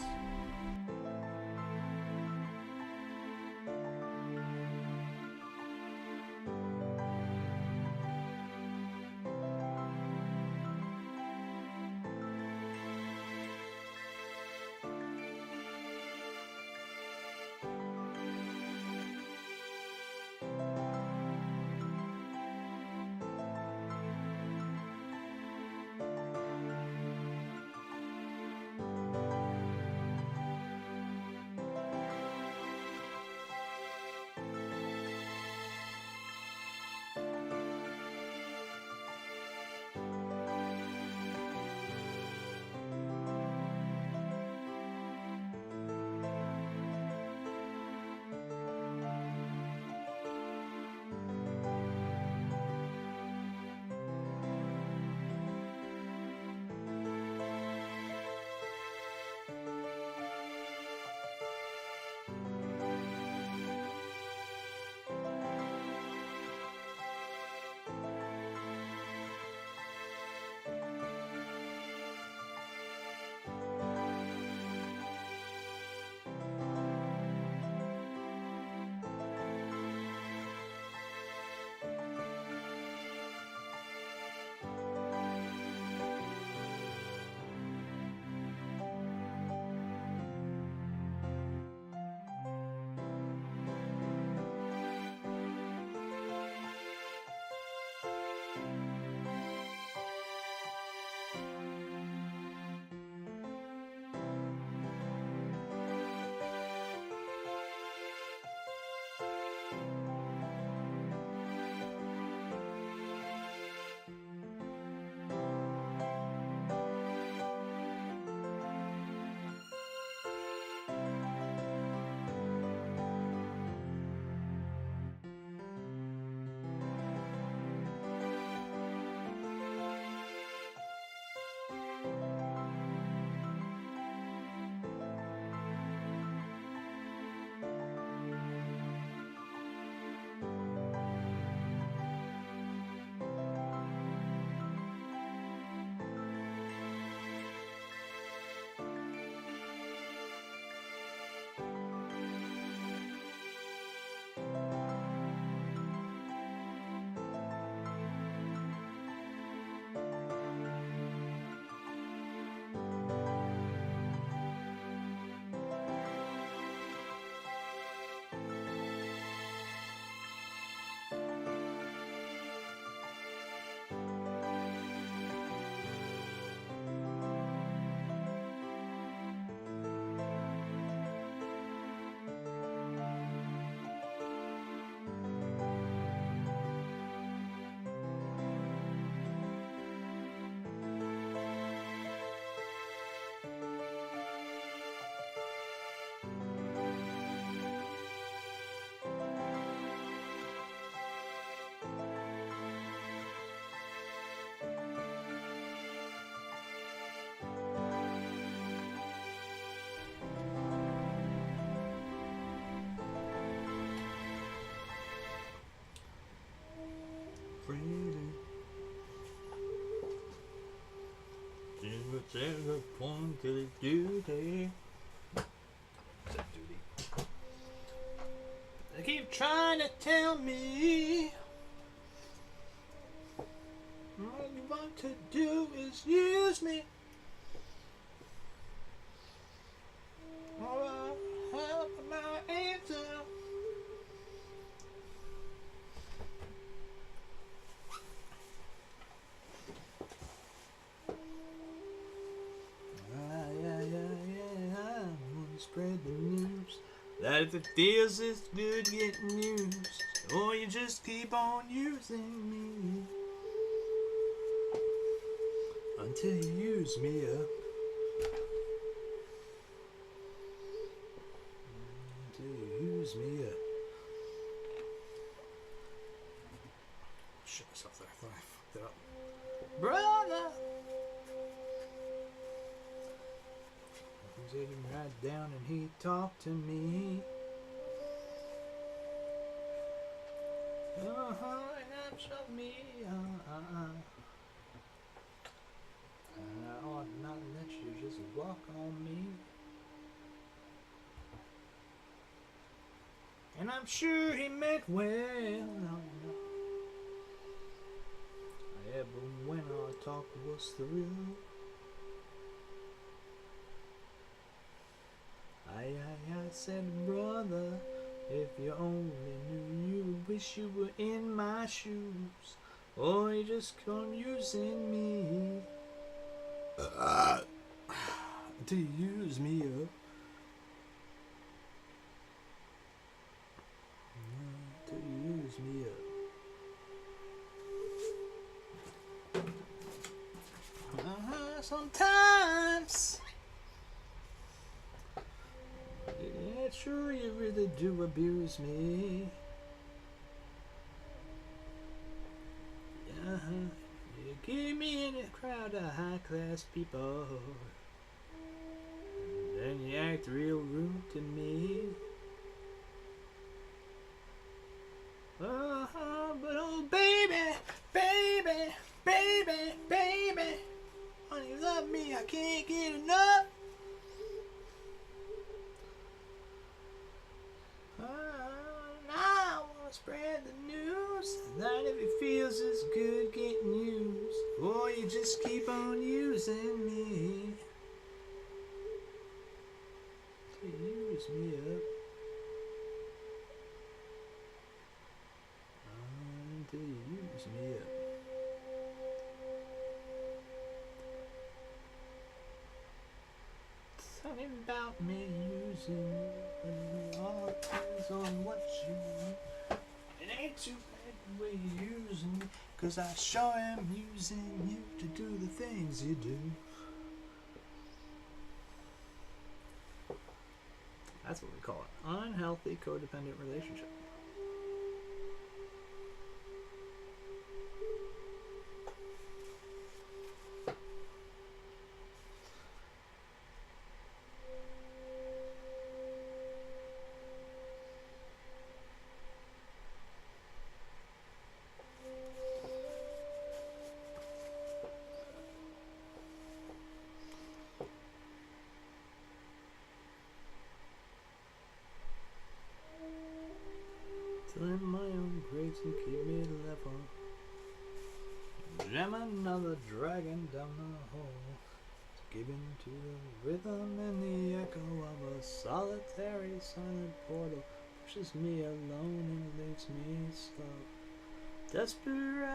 It's a point to the duty. What's that duty? They keep trying to tell me all you want to do is use me. Oh, help my answer. I wanna spread the news that if it feels it's good getting used, or you just keep on using me until you use me up. Until you use me up. Shit myself there. I thought I fucked it up. Brother! He said him right down and he talked to me. And that showed me. And I ought not let you just walk on me. And I'm sure he meant well. Yeah, but when our talk was through, I said, brother, if you only knew, you wish you were in my shoes, or you just come using me to use me up. To use me up. Sometimes. Yeah, sure, you really do abuse me. You keep me in a crowd of high-class people, and then you act real rude to me. But oh baby, baby, baby, baby, honey, you love me, I can't get enough. I wanna spread the news that if it feels it's good getting used, or you just keep on using me to use me up. Until you use me up. Something about me using you and all depends on what you want. It ain't too bad the way you're using me, 'cause I sure am using you to do the things you do. That's what we call it. Unhealthy codependent relationship. Fill my own graves and keep me level. Jam another dragon down the hole. Give into the rhythm and the echo of a solitary silent portal. Pushes me alone and leaves me slow. Desperate,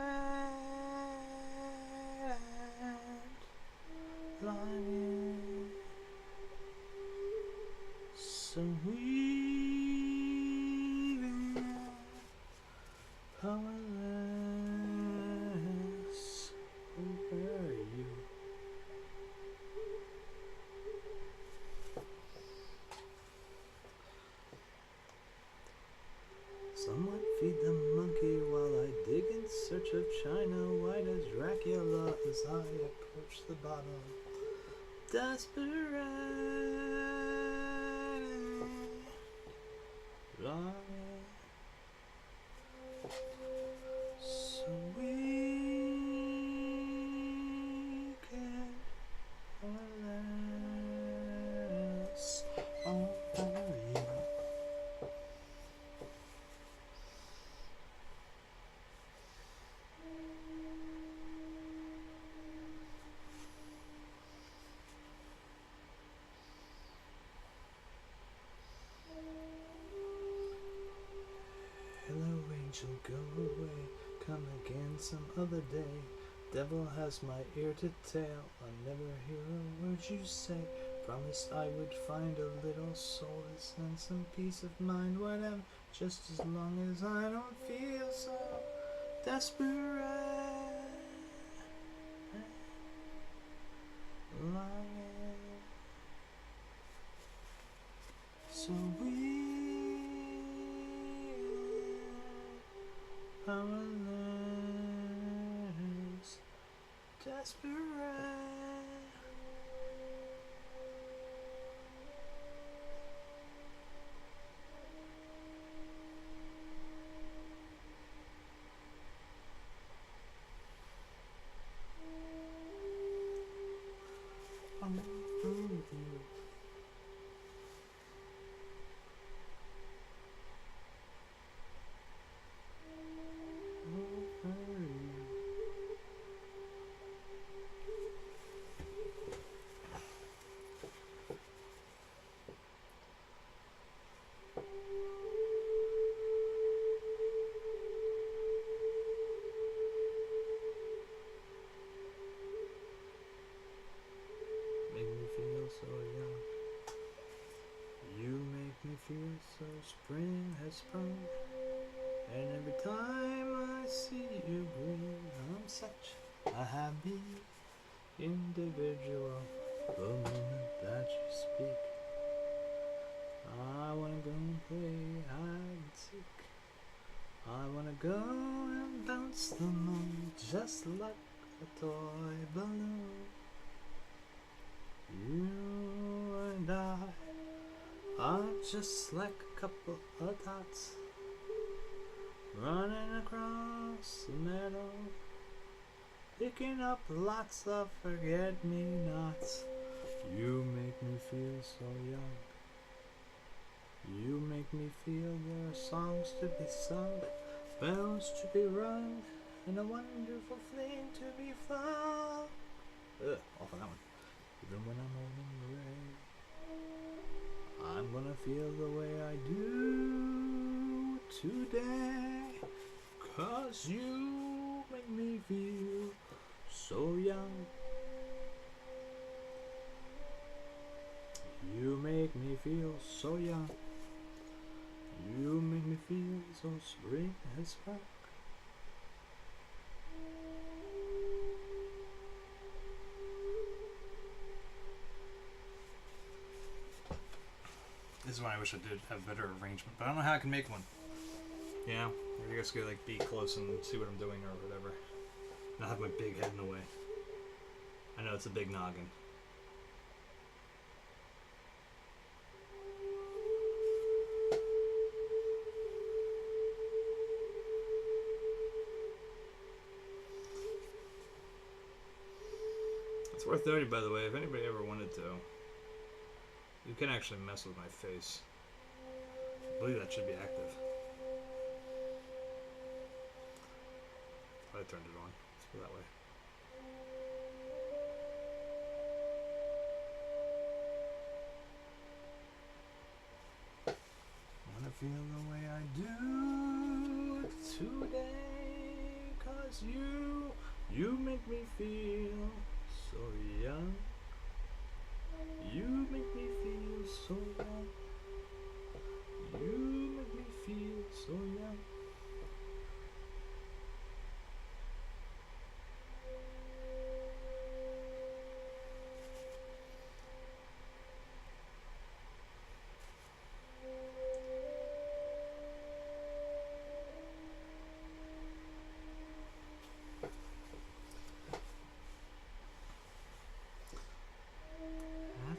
longing, so weaving, powerless over you. Someone feed the monkey while I dig in search of China white as Dracula as I approach the bottom. Desperate, longing, so weak and some other day. Devil has my ear to tail, I'll never hear a word you say. Promised I would find a little solace and some peace of mind, whatever, just as long as I don't feel so desperate. Longing. So we powerless, desperate. I'm through with you. Make me feel so young. You make me feel so spring has sprung. And every time I see you grin, I'm such a happy individual. The moment that you speak, I wanna go and play hide and seek. I wanna go and bounce the moon just like a toy balloon. You and I are just like a couple of dots running across the meadow, picking up lots of forget-me-nots. You make me feel so young. You make me feel there are songs to be sung, bells to be rung, and a wonderful flame to be found. Off on that one. Even when I'm holding away, I'm gonna feel the way I do today, 'cause you make me feel so young. You make me feel so young. You make me feel so spring has sprung. This is one I wish I did have better arrangement, but I don't know how I can make one. Yeah, I guess I could like be close and see what I'm doing or whatever. Not have my big head in the way. I know it's a big noggin. It's worth noting, by the way, if anybody ever wanted to, you can actually mess with my face. I believe that should be active. I turned it on. Let's go that way. I wanna feel the way I do today, 'cause you make me feel so young. You make me feel so young. You make me feel so young.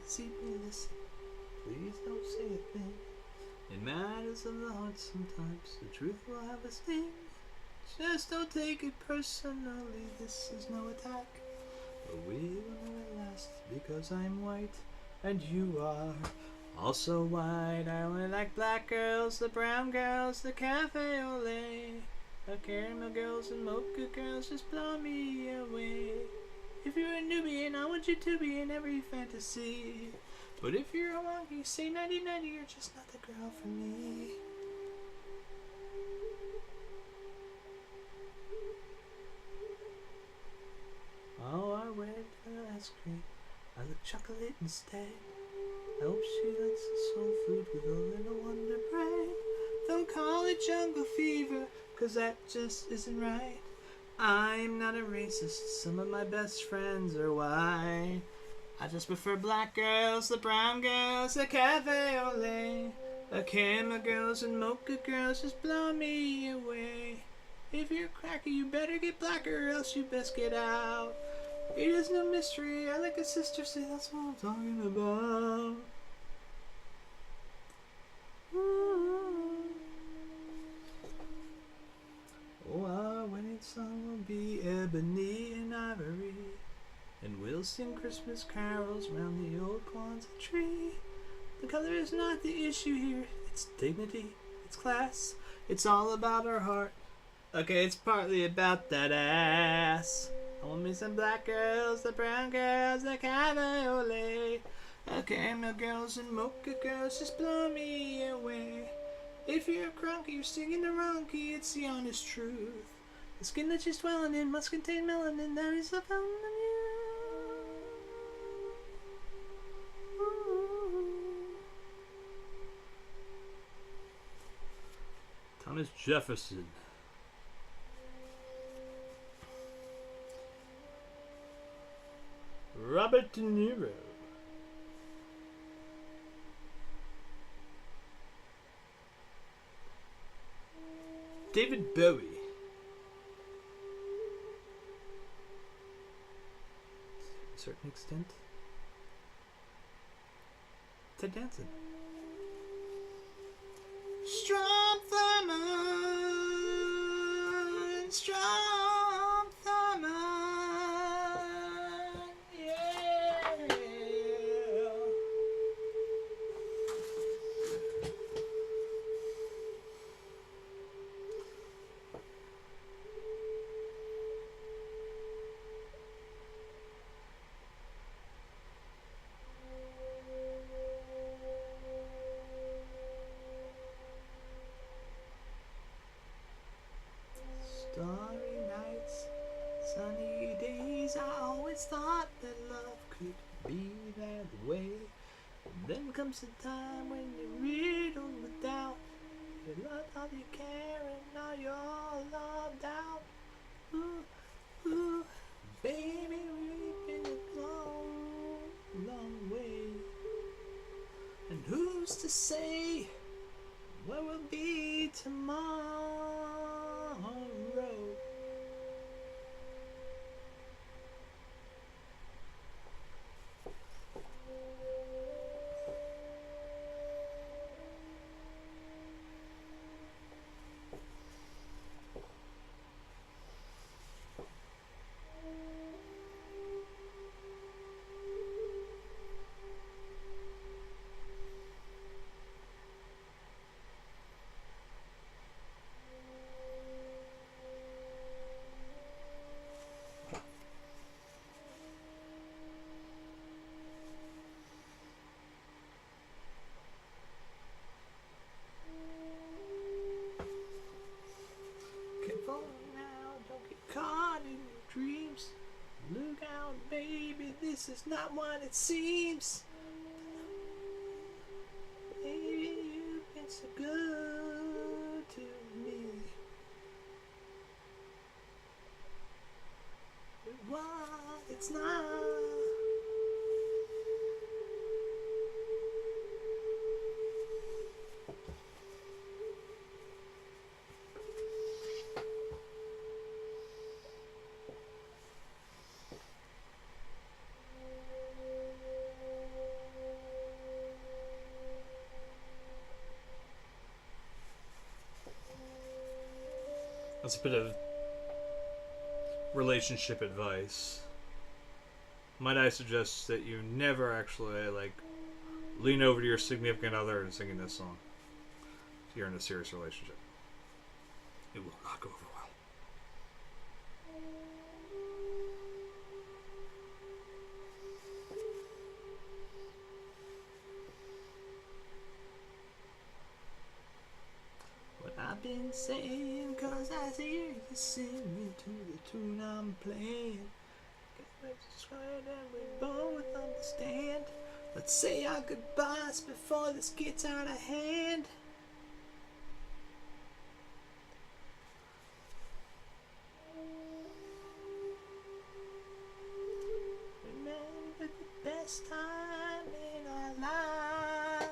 See me, listen, please don't say a thing. It matters of the heart sometimes, the truth will have a sting. Just don't take it personally, this is no attack. But we will never last, because I'm white, and you are also white. I only like black girls, the brown girls, the cafe au lait. The caramel girls and mocha girls just blow me away. If you're a Nubian, I want you to be in every fantasy. But if you're a monkey, say 90-90, you're just not the girl for me. ice cream. I like chocolate instead. I hope she likes the soul food with a little Wonder Bread. Don't call it jungle fever, cause that just isn't right. I'm not a racist, some of my best friends are white. I just prefer black girls, the brown girls, the cafe au lait. The camera girls and mocha girls just blow me away. If you're a cracker, you better get blacker, or else you best get out. It is no mystery, I like a sister, say that's what I'm talking about. Oh, our wedding song will be ebony and ivory, and we'll sing Christmas carols round the old Kwanzaa tree. The color is not the issue here, it's dignity, it's class, it's all about our heart. Okay, it's partly about that ass. I want me some black girls, the brown girls, the cafe au lait. The caramel girls and mocha girls just blow me away. If you're a crunky, you're singing the wrong key, it's the honest truth. The skin that you're dwelling in must contain melanin, that is the fountain of you. Thomas Jefferson. Robert De Niro. David Bowie. To a certain extent. Ted Danson. Strom Thurmond. Strom Thurmond. Yeah. Starry nights, sunny days, I always thought that love could be that way. And then comes the time when you're riddled with doubt. You love all you care and now you're all loved out. Ooh, ooh, baby, we've been a long, long way. And who's to say what will be tomorrow? Dreams. Look out, baby, this is not what it seems. Baby, you've been so good to me. But what it's not. That's a bit of relationship advice. Might I suggest that you never actually lean over to your significant other and singing this song if you're in a serious relationship. It will not go over well. I've been saying, cause I hear you singing to the tune I'm playing. We both understand. Let's say our goodbyes before this gets out of hand. Remember the best time in our life.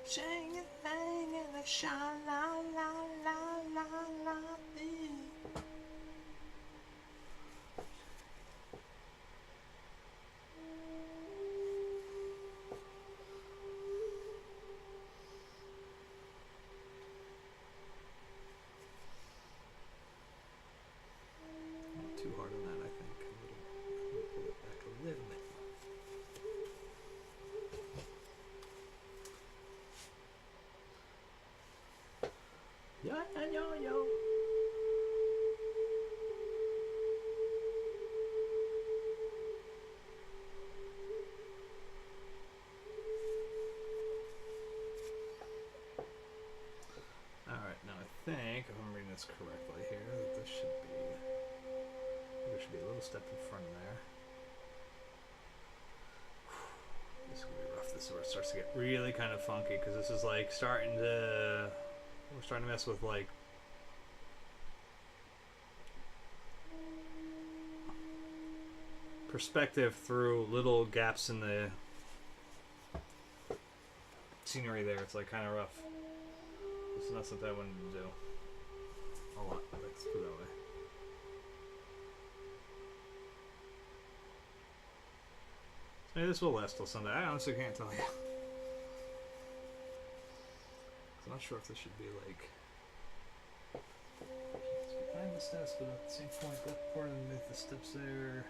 Shang and hang and a sha la la la la la dee. Not too hard on that, I think. I'm gonna pull it back a little bit. Yo, yo, yo. Alright, now I think, if I'm reading this correctly here, that this should be, there should be a little step in front of there. This is going to be rough. This is where it starts to get really kind of funky, because this is like starting to, we're starting to mess with like perspective through little gaps in the scenery there. It's like kind of rough. It's not something I wanted to do a lot. Let's put it that way. Maybe this will last till Sunday. I honestly can't tell you. I'm not sure if this should be like it's behind the steps, but at the same point, that part underneath the steps there.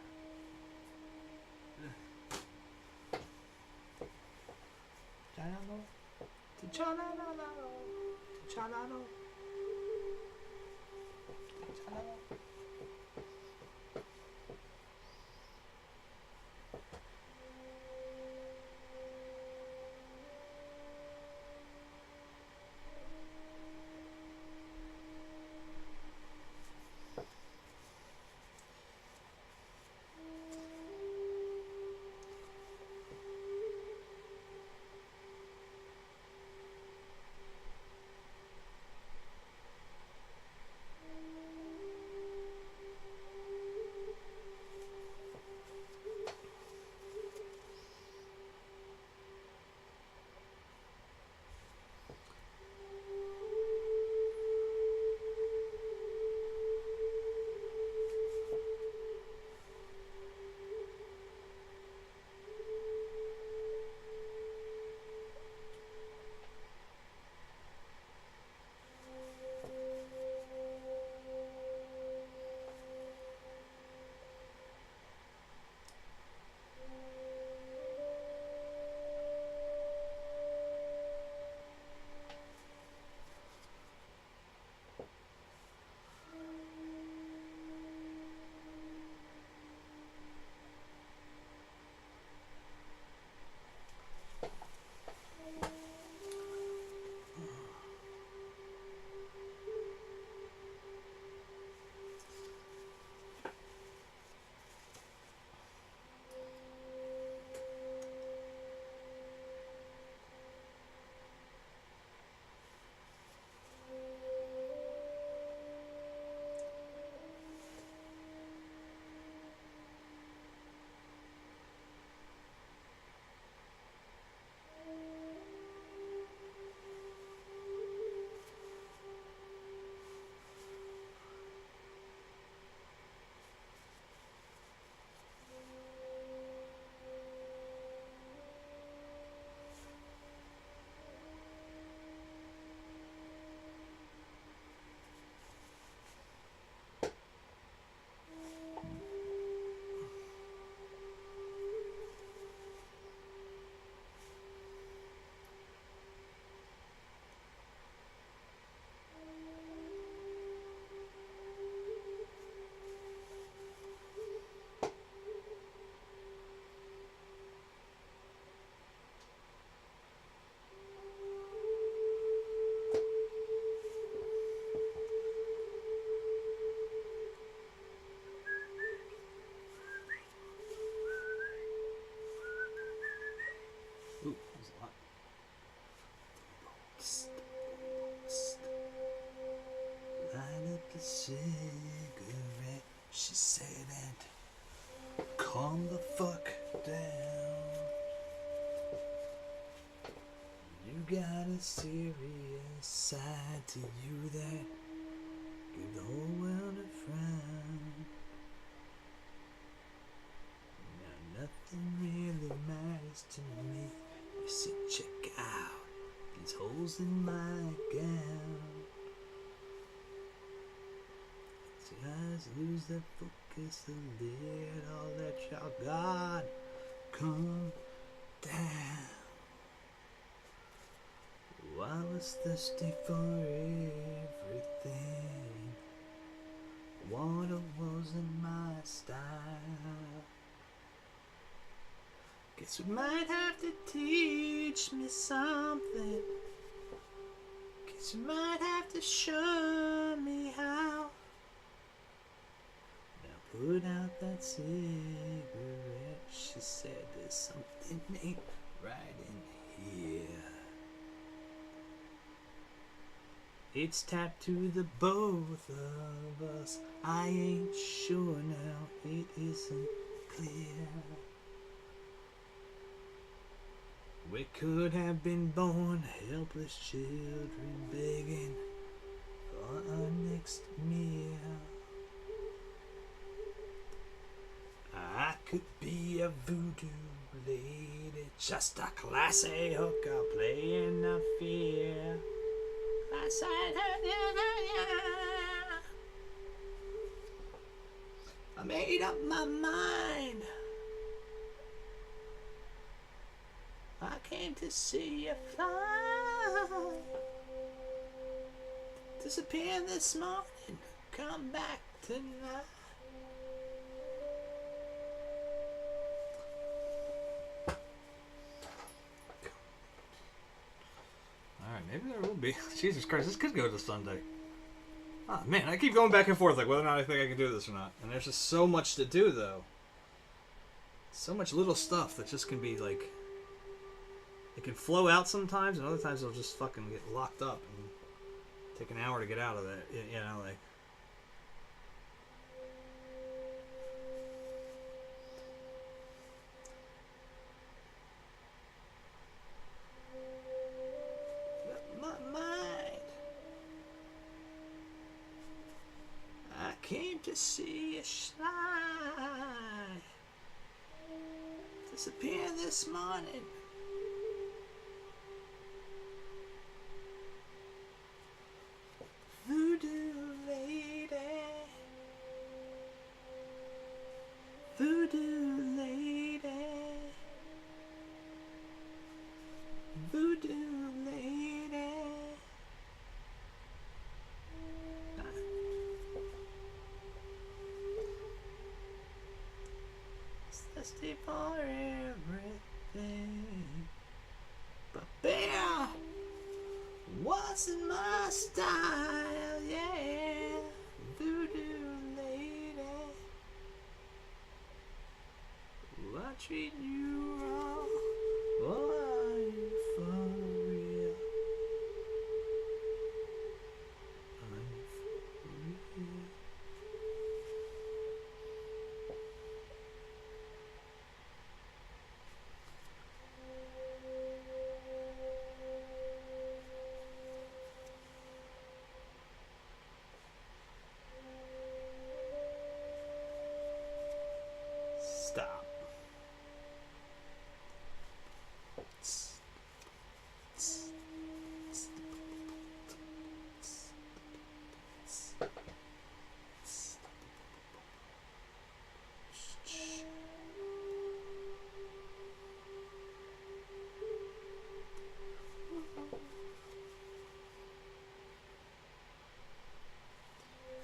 a cigarette, she said, and calm the fuck down. You got a serious side to you that give the whole world a frown. Now nothing really matters to me. You said, check out these holes in my gown. Your eyes lose their focus a little. All that y'all got come down. I was thirsty for everything. Water wasn't my style. Guess you might have to teach me something. Guess you might have to show me how. Now put out that cigarette. She said there's something ain't right in here. It's tapped to the both of us. I ain't sure now, it isn't clear. We could have been born helpless children begging for our next meal. I could be a voodoo lady, just a classy hooker playing the fear. I made up my mind. I came to see you fly. Disappear this morning, come back tonight. Alright, maybe there will be. Jesus Christ, this could go to Sunday. Oh man, I keep going back and forth like whether or not I think I can do this or not. And there's just so much to do though. So much little stuff that just can be like, it can flow out sometimes, and other times it'll just fucking get locked up and take an hour to get out of that. You know, like. My mind. I came to see you slide. Disappear this morning. Voodoo lady, voodoo lady, voodoo lady. Thirsty for everything, but bear wasn't my style, yeah. Voodoo lady, I treat you wrong. Oh, are you for real? Are you for real? Stop.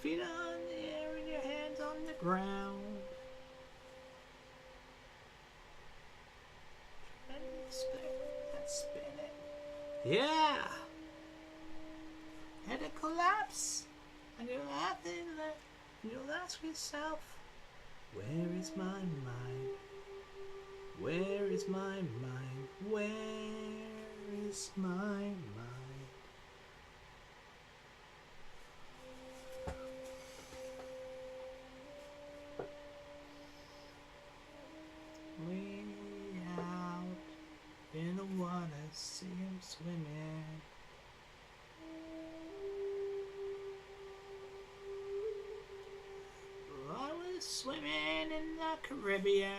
Feet on the air and your hands on the ground. Spin it. Yeah. And it collapse. And you're laughing and you'll ask yourself, where is my mind? Where is my mind? Where is my mind? swimming in the Caribbean.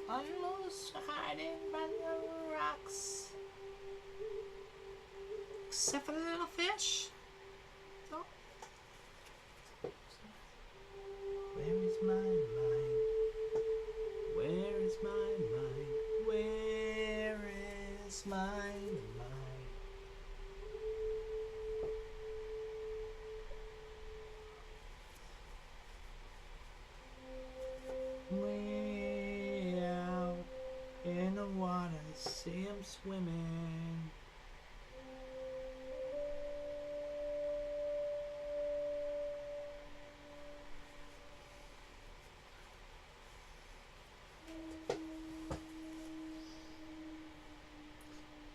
Almost hiding by the rocks. Except for the little fish. So, where is my mind? Where is my mind? Where is my mind? Way out in the water, see him swimming.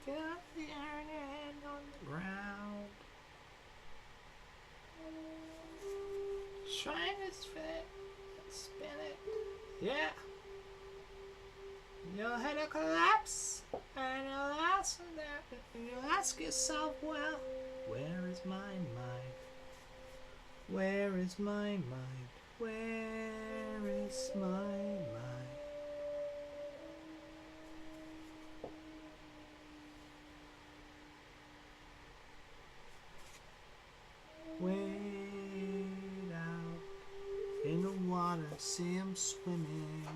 Get up the iron hand on the ground. Trying to spin it. Yeah. You'll hit a collapse, and you'll ask yourself, well, where is my mind? Where is my mind? Where is my mind? Wade out in the water, see him swimming.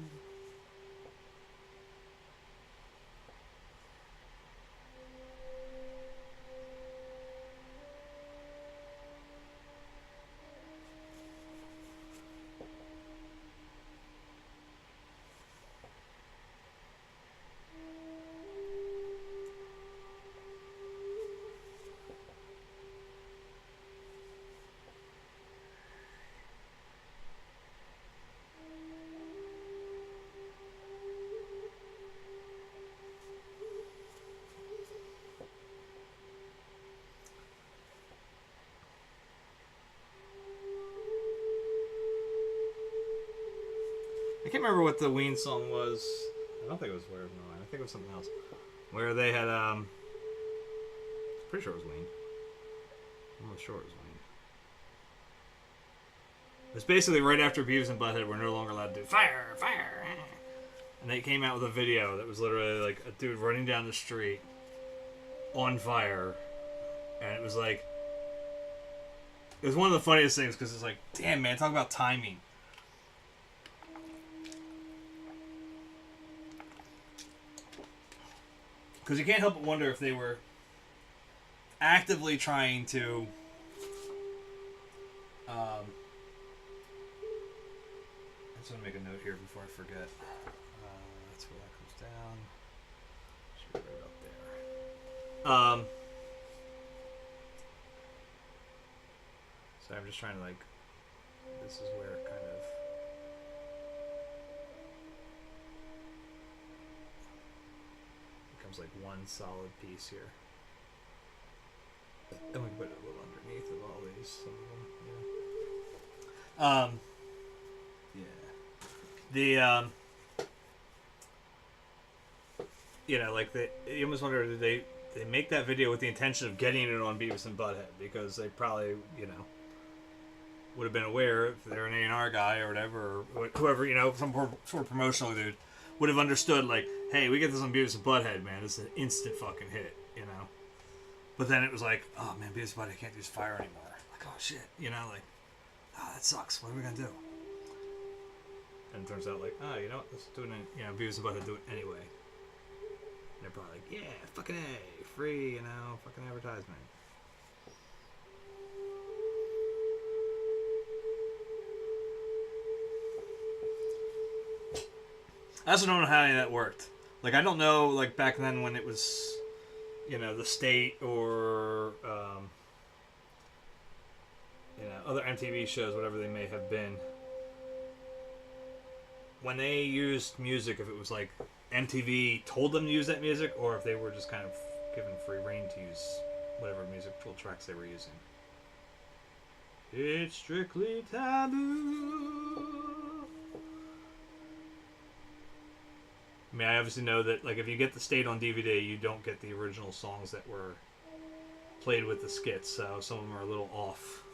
I can't remember what the Ween song was. I don't think it was Where Is My Mind. I think it was something else. Where they had, pretty sure it was Ween. I'm not sure it was Ween. It was basically right after Beavis and Butthead were no longer allowed to do fire, fire. And they came out with a video that was literally like a dude running down the street on fire. And it was like, it was one of the funniest things because it's like, damn man, talk about timing. Because you can't help but wonder if they were actively trying to I just want to make a note here before I forget. That's where that comes down. Should be right up there. So I'm just trying to like, this is where it kind of becomes like one solid piece here. And we can put it a little underneath of all these, some of them, you know, like you almost wonder, did they make that video with the intention of getting it on Beavis and Butthead, because they probably, you know, would have been aware if they're an A&R guy or whatever, or whoever, you know, some sort of promotional dude would have understood, like, hey, we get this on Beavis and Butthead, man, it's an instant fucking hit, you know. But then it was like, oh man, Beavis and Butthead can't use fire anymore. Like, oh shit, you know, like, oh, that sucks. What are we gonna do? And it turns out, like, oh, you know what? Let's do it. You know, Beavis and Butthead do it anyway. And they're probably like, yeah, fucking A, free, you know, fucking advertisement. I also don't know how any of that worked. Like, I don't know, like, back then when it was, you know, the state or, you know, other MTV shows, whatever they may have been. When they used music, if it was like MTV told them to use that music, or if they were just kind of given free reign to use whatever musical tracks they were using. It's strictly taboo. I mean, I obviously know that, like, if you get the state on DVD, you don't get the original songs that were played with the skits, so some of them are a little off.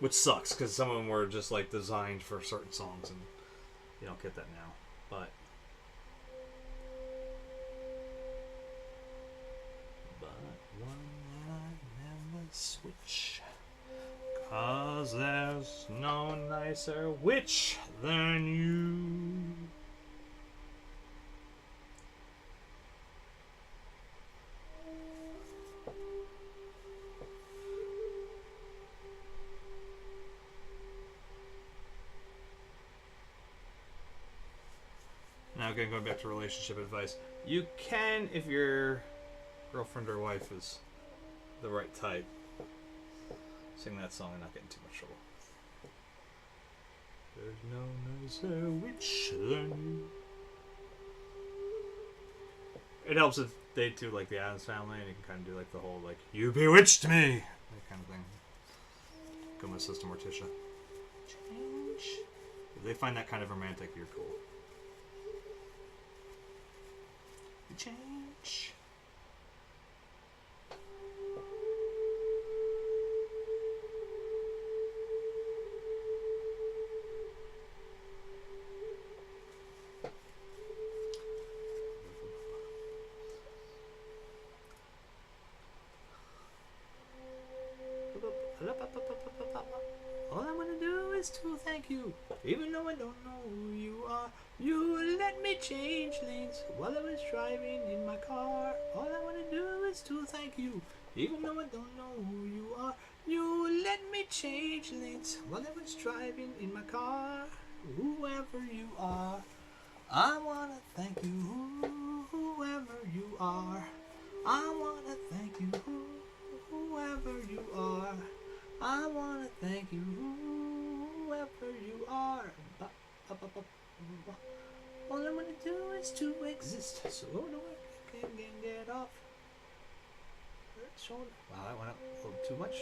Which sucks, because some of them were just, like, designed for certain songs, and you don't get that now. But one I never switch, 'cause there's no nicer witch than you. Now, again, going back to relationship advice, you can, if your girlfriend or wife is the right type, sing that song and not get in too much trouble. There's no nicer witch than you. It helps if they do like the Addams Family, and you can kind of do like the whole like "You bewitched me" that kind of thing. Go my sister Morticia. Change. If they find that kind of romantic, you're cool. Change. All I wanna do is to thank you, even though I don't know who you are. You let me change lanes while I was driving in my car. All I wanna do is to thank you, even though I don't know who you are. You let me change lanes while I was driving in my car. Whoever you are, I wanna thank you, whoever you are. I wanna thank you, whoever you are. I wanna thank you, whoever you are. All I wanna do is to exist, so no one can get off her shoulder. Wow, that went up a little too much.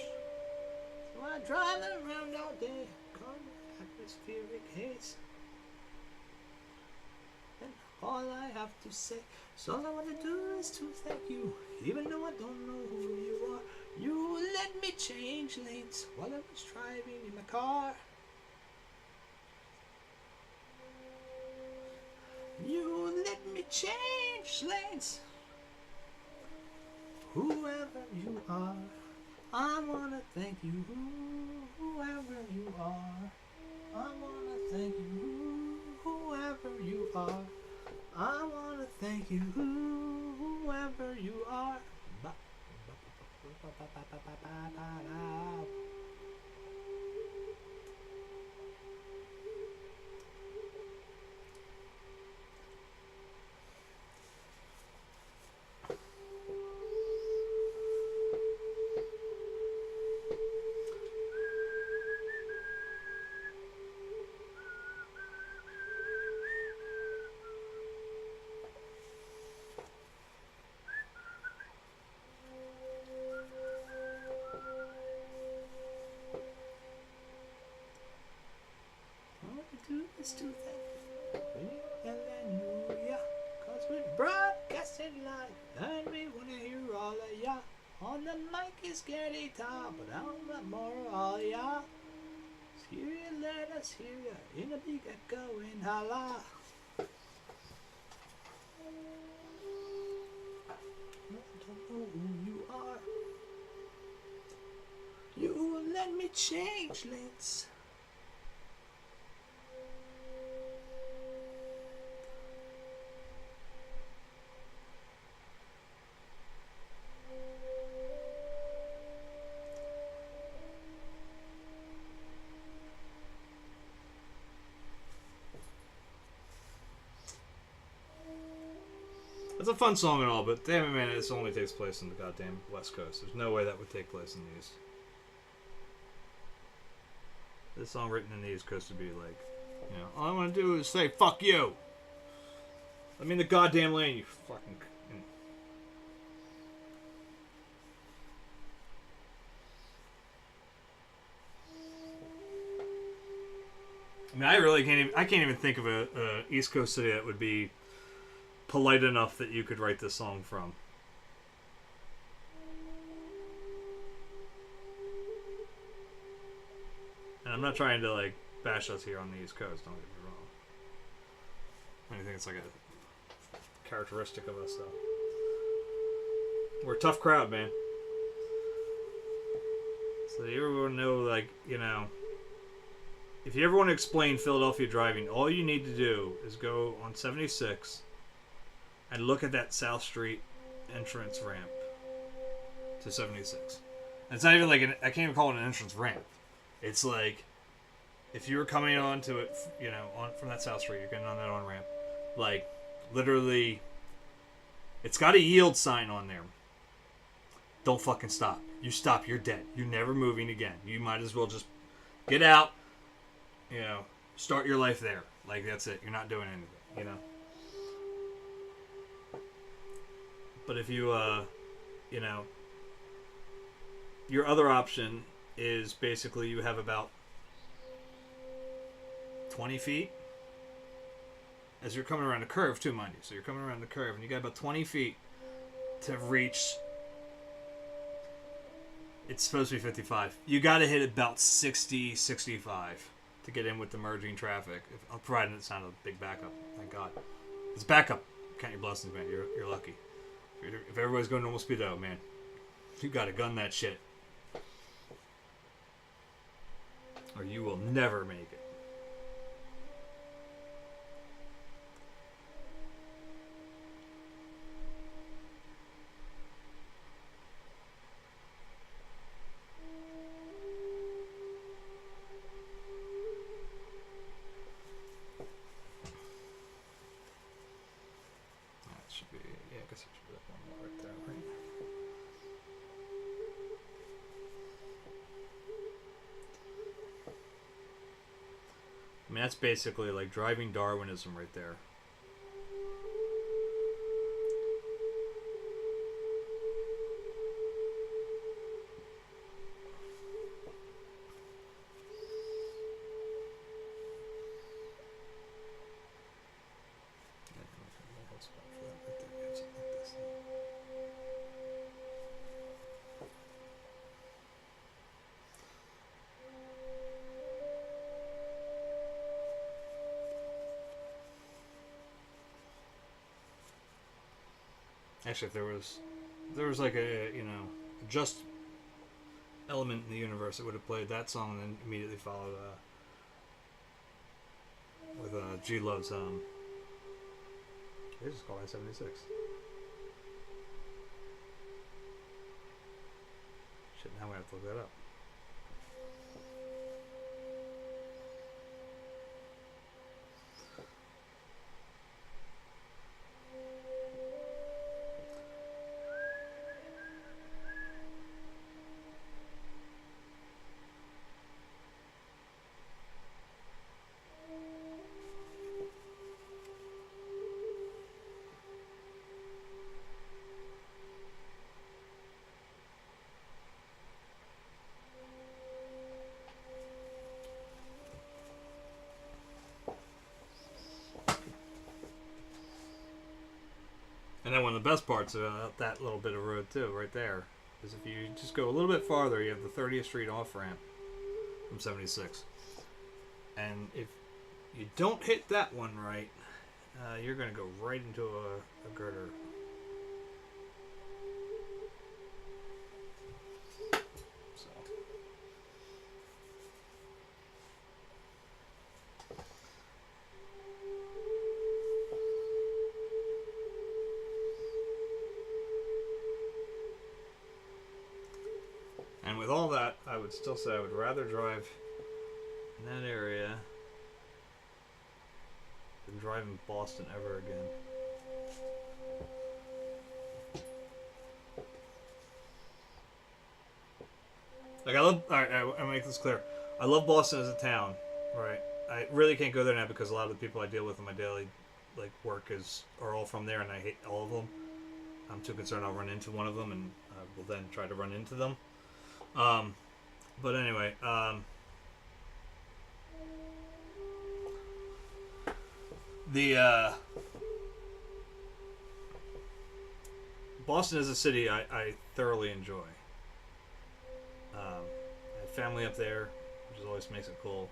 So I drive around all day, caught in atmospheric haze. And all I have to say, so all I wanna do is to thank you, even though I don't know who you are. You let me change lanes while I was driving in my car. You let me change lanes. Whoever you are, I wanna thank you, whoever you are. I wanna thank you, whoever you are. I wanna thank you, whoever you are. Is to thank you, hallelujah, 'cause we're broadcasting live and we wanna hear all of ya. On the mic is Gary Tom, but I want more of all ya. Hear you, let us hear ya in a big echoing holla. I don't know who you are. You let me change lanes. It's a fun song and all, but damn it, man, this only takes place in the goddamn West Coast. There's no way that would take place in the East. This song written in the East Coast would be like, you know, all I want to do is say, fuck you! Let me in the goddamn lane, you fucking... I mean, I can't even think of a East Coast city that would be polite enough that you could write this song from. And I'm not trying to like bash us here on the East Coast. Don't get me wrong. I think it's like a characteristic of us, though. We're a tough crowd, man. So you ever want to know, like, you know, if you ever want to explain Philadelphia driving, all you need to do is go on 76 and look at that South Street entrance ramp to 76. And it's not even like I can't even call it an entrance ramp. It's like if you were coming onto it, you know, from that South Street, you're getting on that on ramp. Like literally, it's got a yield sign on there. Don't fucking stop. You stop, you're dead. You're never moving again. You might as well just get out. You know, start your life there. Like that's it. You're not doing anything. You know. But if you, you know, your other option is basically you have about 20 feet as you're coming around the curve too, mind you. So you're coming around the curve and you got about 20 feet to reach. It's supposed to be 55. You got to hit about 60, 65 to get in with the merging traffic. Provided it's not a big backup. Thank God. It's backup. Count your blessings, man. You're lucky. If everybody's going normal speed, though, man, you got to gun that shit. Or you will never make it. I mean, that's basically like driving Darwinism right there. Actually, if there was like a, you know, just element in the universe, it would have played that song and then immediately followed with G Love's They just call it 76. Shit, now we have to look that up. And then one of the best parts about that little bit of road too, right there, is if you just go a little bit farther, you have the 30th Street off ramp from 76. And if you don't hit that one right, you're going to go right into a girder. And with all that, I would still say I would rather drive in that area than drive in Boston ever again. Like I love, alright, I'll make this clear. I love Boston as a town, right? I really can't go there now because a lot of the people I deal with in my daily work are all from there, and I hate all of them. I'm too concerned I'll run into one of them, and will then try to run into them. But anyway, Boston as a city, I thoroughly enjoy. I have family up there. which always makes it cool.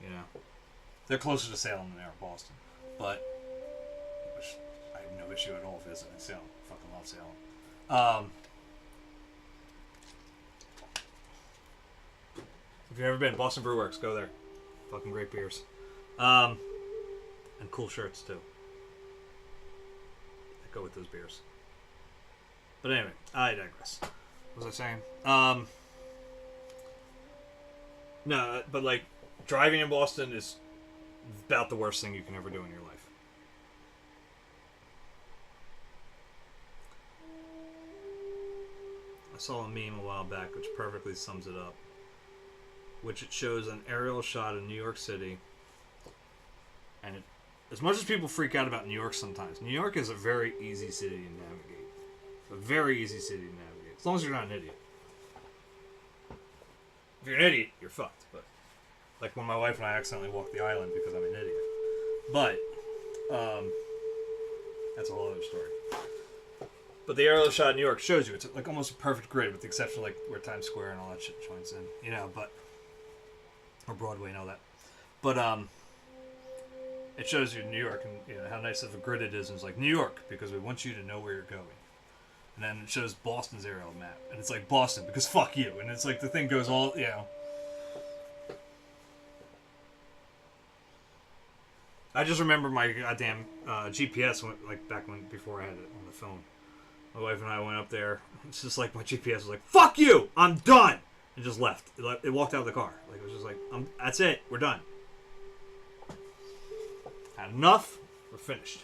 You know, they're closer to Salem than they are Boston, but which I have no issue at all visiting Salem. Fucking love Salem. If you've ever been, Boston Brew Works, go there. Fucking great beers. And cool shirts, too. That go with those beers. But anyway, I digress. What was I saying? No, but like, driving in Boston is about the worst thing you can ever do in your life. I saw a meme a while back which perfectly sums it up. Which it shows an aerial shot of New York City. And as much as people freak out about New York sometimes, New York is a very easy city to navigate. A very easy city to navigate. As long as you're not an idiot. If you're an idiot, you're fucked. But like when my wife and I accidentally walked the island because I'm an idiot. But that's a whole other story. But the aerial shot of New York shows you it's like almost a perfect grid, with the exception of like where Times Square and all that shit joins in, you know. But or Broadway and all that. But it shows you New York and you know how nice of a grid it is. And it's like New York because we want you to know where you're going. And then it shows Boston's aerial map, and it's like Boston because fuck you. And it's like the thing goes all, you know. I just remember my goddamn GPS went like back when before I had it on the phone. My wife and I went up there. It's just like my GPS was like, "Fuck you! I'm done," and just left. It walked out of the car. Like it was just like, "That's it. We're done. Had enough. We're finished."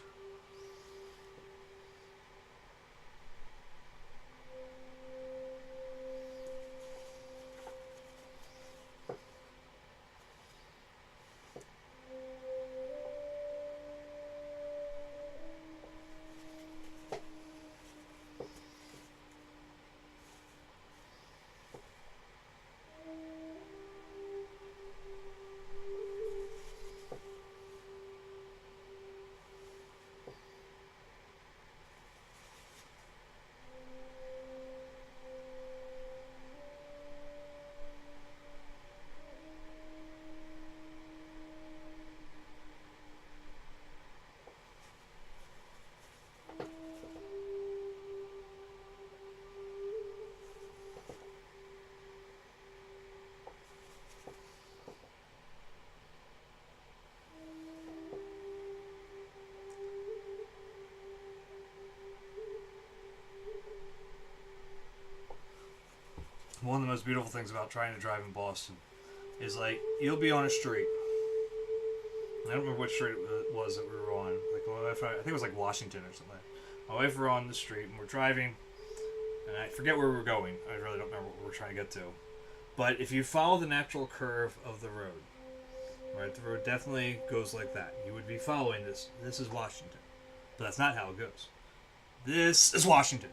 One of the most beautiful things about trying to drive in Boston is like you'll be on a street. I don't remember which street it was that we were on. Like I think it was like Washington or something. My wife were on the street and we're driving, and I forget where we were going. I really don't remember what we were trying to get to. But if you follow the natural curve of the road, right, the road definitely goes like that. You would be following this. This is Washington, but that's not how it goes. This is Washington.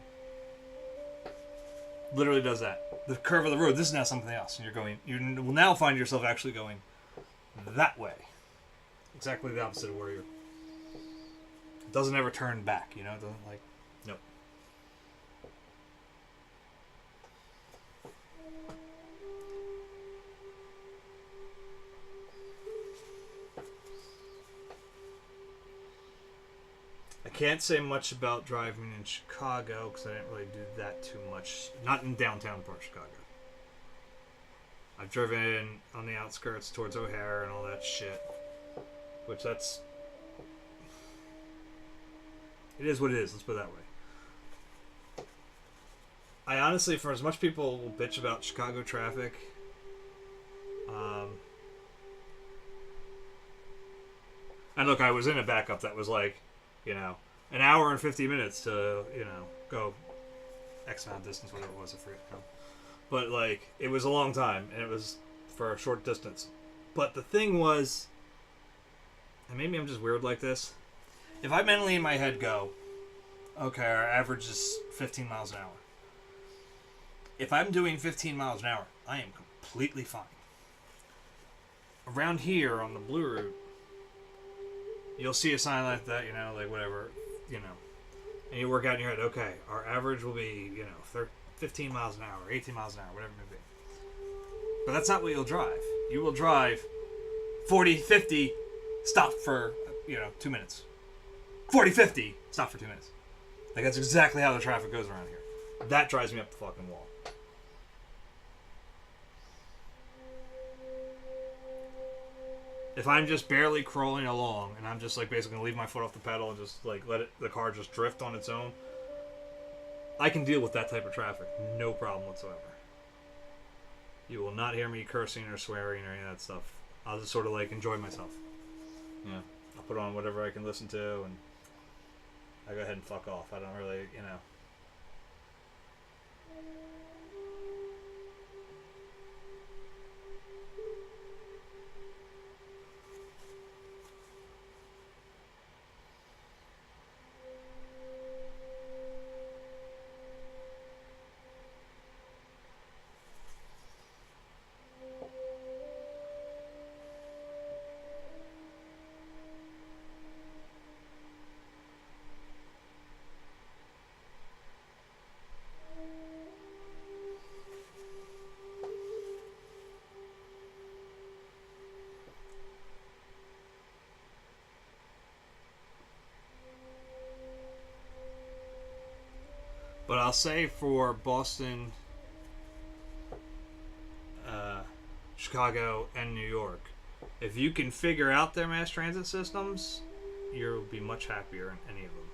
Literally does that. The curve of the road, this is now something else. And you will now find yourself actually going that way. Exactly the opposite of where you're. It doesn't ever turn back, you know? It doesn't like, nope. I can't say much about driving in Chicago because I didn't really do that too much. Not in downtown part of Chicago. I've driven on the outskirts towards O'Hare and all that shit. Which that's... It is what it is, let's put it that way. I honestly, for as much people will bitch about Chicago traffic, and look, I was in a backup that was like, you know, an hour and 50 minutes to, you know, go X amount of distance, whatever it was, I forget now. But, like, it was a long time, and it was for a short distance. But the thing was, and maybe I'm just weird like this, if I mentally in my head go, okay, our average is 15 miles an hour. If I'm doing 15 miles an hour, I am completely fine. Around here on the Blue Route, you'll see a sign like that, you know, like whatever, you know. And you work out in your head, okay, our average will be, you know, 15 miles an hour, 18 miles an hour, whatever it may be. But that's not what you'll drive. You will drive 40, 50, stop for, 2 minutes. 40, 50, stop for 2 minutes. Like, that's exactly how the traffic goes around here. That drives me up the fucking wall. If I'm just barely crawling along and I'm just like basically gonna leave my foot off the pedal and just like let the car just drift on its own, I can deal with that type of traffic, no problem whatsoever. You will not hear me cursing or swearing or any of that stuff. I'll just sort of like enjoy myself. Yeah, I'll put on whatever I can listen to and I go ahead and fuck off. I don't really, But I'll say for Boston, Chicago, and New York, if you can figure out their mass transit systems, you'll be much happier in any of them.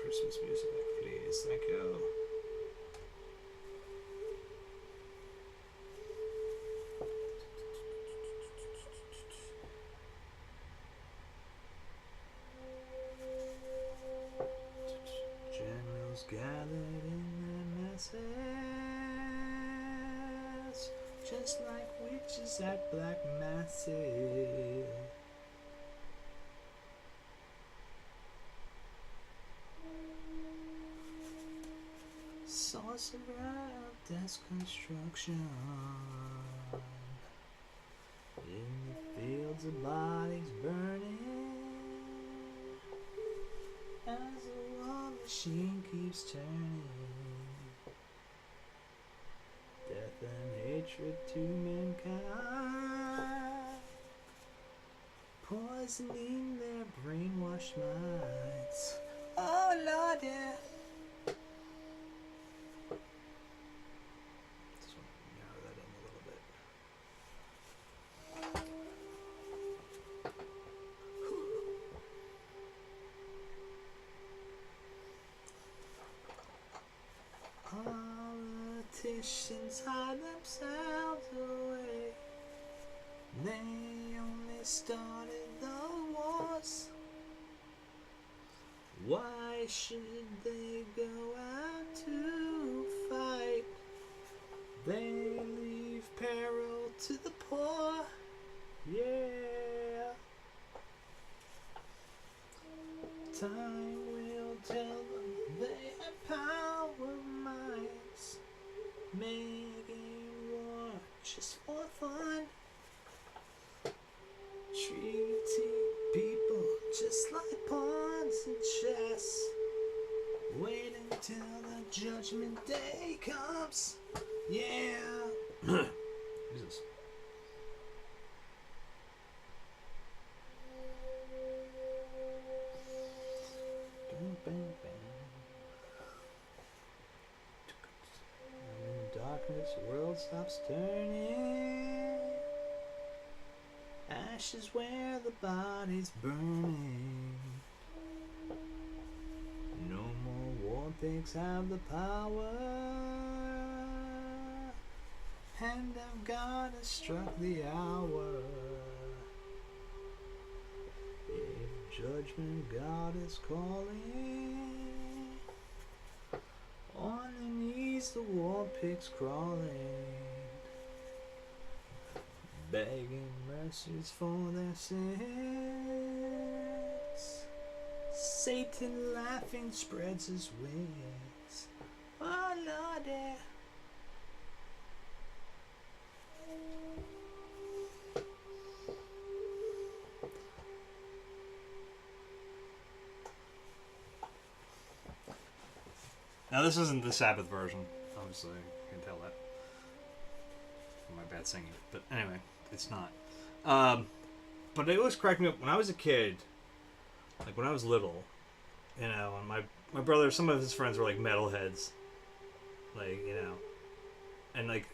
Christmas music, please. Thank you. Generals gathered in their masses, just like witches at black masses. Sorcerer of death's construction, in the fields of bodies burning, as the war machine keeps turning, death and hatred to mankind, poisoning their brainwashed minds. Oh Lord, yeah. Politicians hide themselves away. They only started the wars. Why should they go out to fight? They leave peril to the poor. Yeah. Time will tell them they have power minds, making war just for fun, treating people just like pawns in chess. Wait until the judgment day comes. Yeah. Jesus. In darkness, the world stops turning. Ashes where the body's burning. No more war pigs have the power. Hand of God has struck the hour. If judgment God is calling, on their knees the war pigs crawling, begging mercies for their sins. Satan laughing spreads his wings. Oh Lordy. Now this isn't the Sabbath version, obviously. You can tell that from my bad singing. But anyway, it's not. But it always cracked me up when I was a kid. Like when I was little, you know, and my brother, some of his friends were like metalheads, like, you know, and like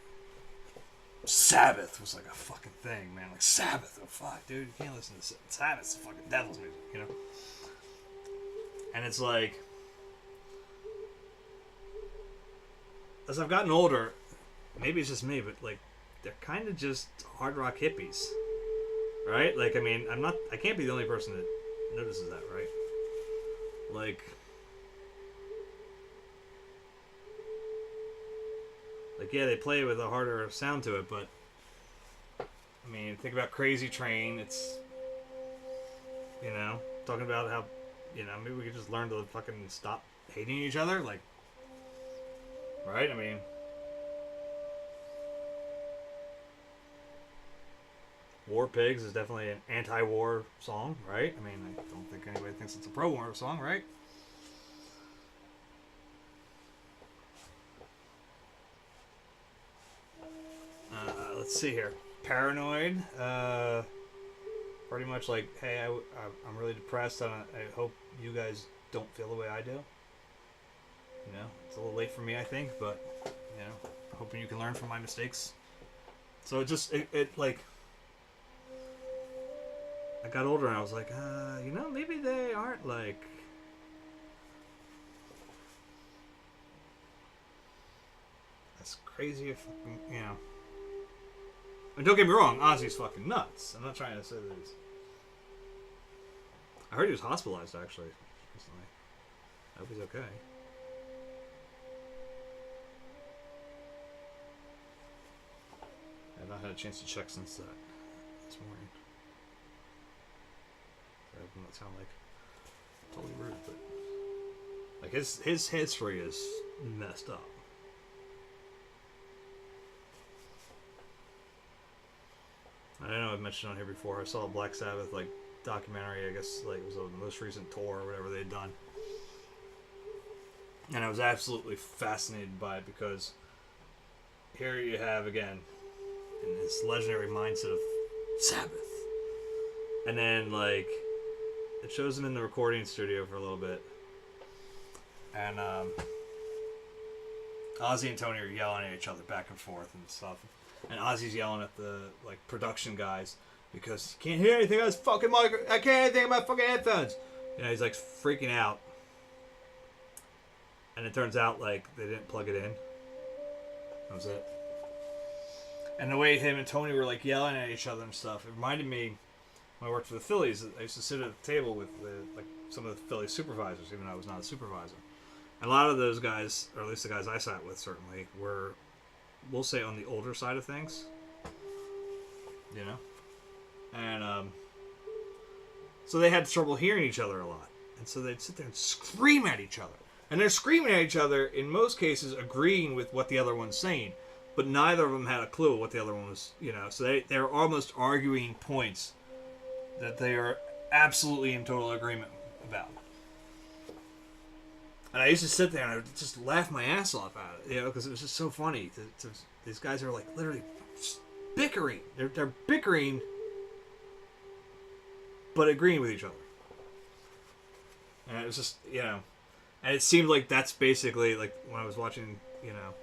Sabbath was like a fucking thing, man. Like Sabbath, oh fuck, dude, you can't listen to Sabbath. It's fucking devil's music, you know. And it's like, as I've gotten older, maybe it's just me, but like they're kind of just hard rock hippies, right? Like, I mean, I can't be the only person that notices that, right? Like yeah, they play with a harder sound to it, but I mean, think about Crazy Train. It's, you know, talking about how, you know, maybe we could just learn to fucking stop hating each other, like, right? I mean, War Pigs is definitely an anti-war song, right? I mean, I don't think anybody thinks it's a pro-war song, right? Let's see here. Paranoid. Pretty much like, hey, I'm really depressed, and I hope you guys don't feel the way I do. You know, it's a little late for me, I think, but, you know, hoping you can learn from my mistakes. So it like, I got older and I was like, you know, maybe they aren't like as crazy if, you know. I mean, don't get me wrong, Ozzy's fucking nuts. I'm not trying to say that he's... I heard he was hospitalized, actually, recently. I hope he's okay. I've not had a chance to check since that this morning. I hope not sound like totally rude, but like his history is messed up. I don't know, I've mentioned on here before, I saw a Black Sabbath like documentary, I guess like it was the most recent tour or whatever they'd done. And I was absolutely fascinated by it because here you have again in this legendary mindset of Sabbath. And then like it shows them in the recording studio for a little bit. And Ozzy and Tony are yelling at each other back and forth and stuff. And Ozzy's yelling at the like production guys because he can't hear anything on his fucking mic. I can't hear anything on my fucking headphones. You know, he's like freaking out. And it turns out like they didn't plug it in. That was it. And the way him and Tony were like yelling at each other and stuff, it reminded me when I worked for the Phillies. I used to sit at the table with like some of the Phillies supervisors, even though I was not a supervisor. And a lot of those guys, or at least the guys I sat with, certainly were, we'll say, on the older side of things. You know, and so they had trouble hearing each other a lot, and so they'd sit there and scream at each other. And they're screaming at each other, in most cases, agreeing with what the other one's saying. But neither of them had a clue what the other one was, you know. So they're almost arguing points that they are absolutely in total agreement about. And I used to sit there and I would just laugh my ass off at it, you know, because it was just so funny. These guys are like literally just bickering. They're bickering, but agreeing with each other. And it was just, you know, and it seemed like that's basically like when I was watching, you know,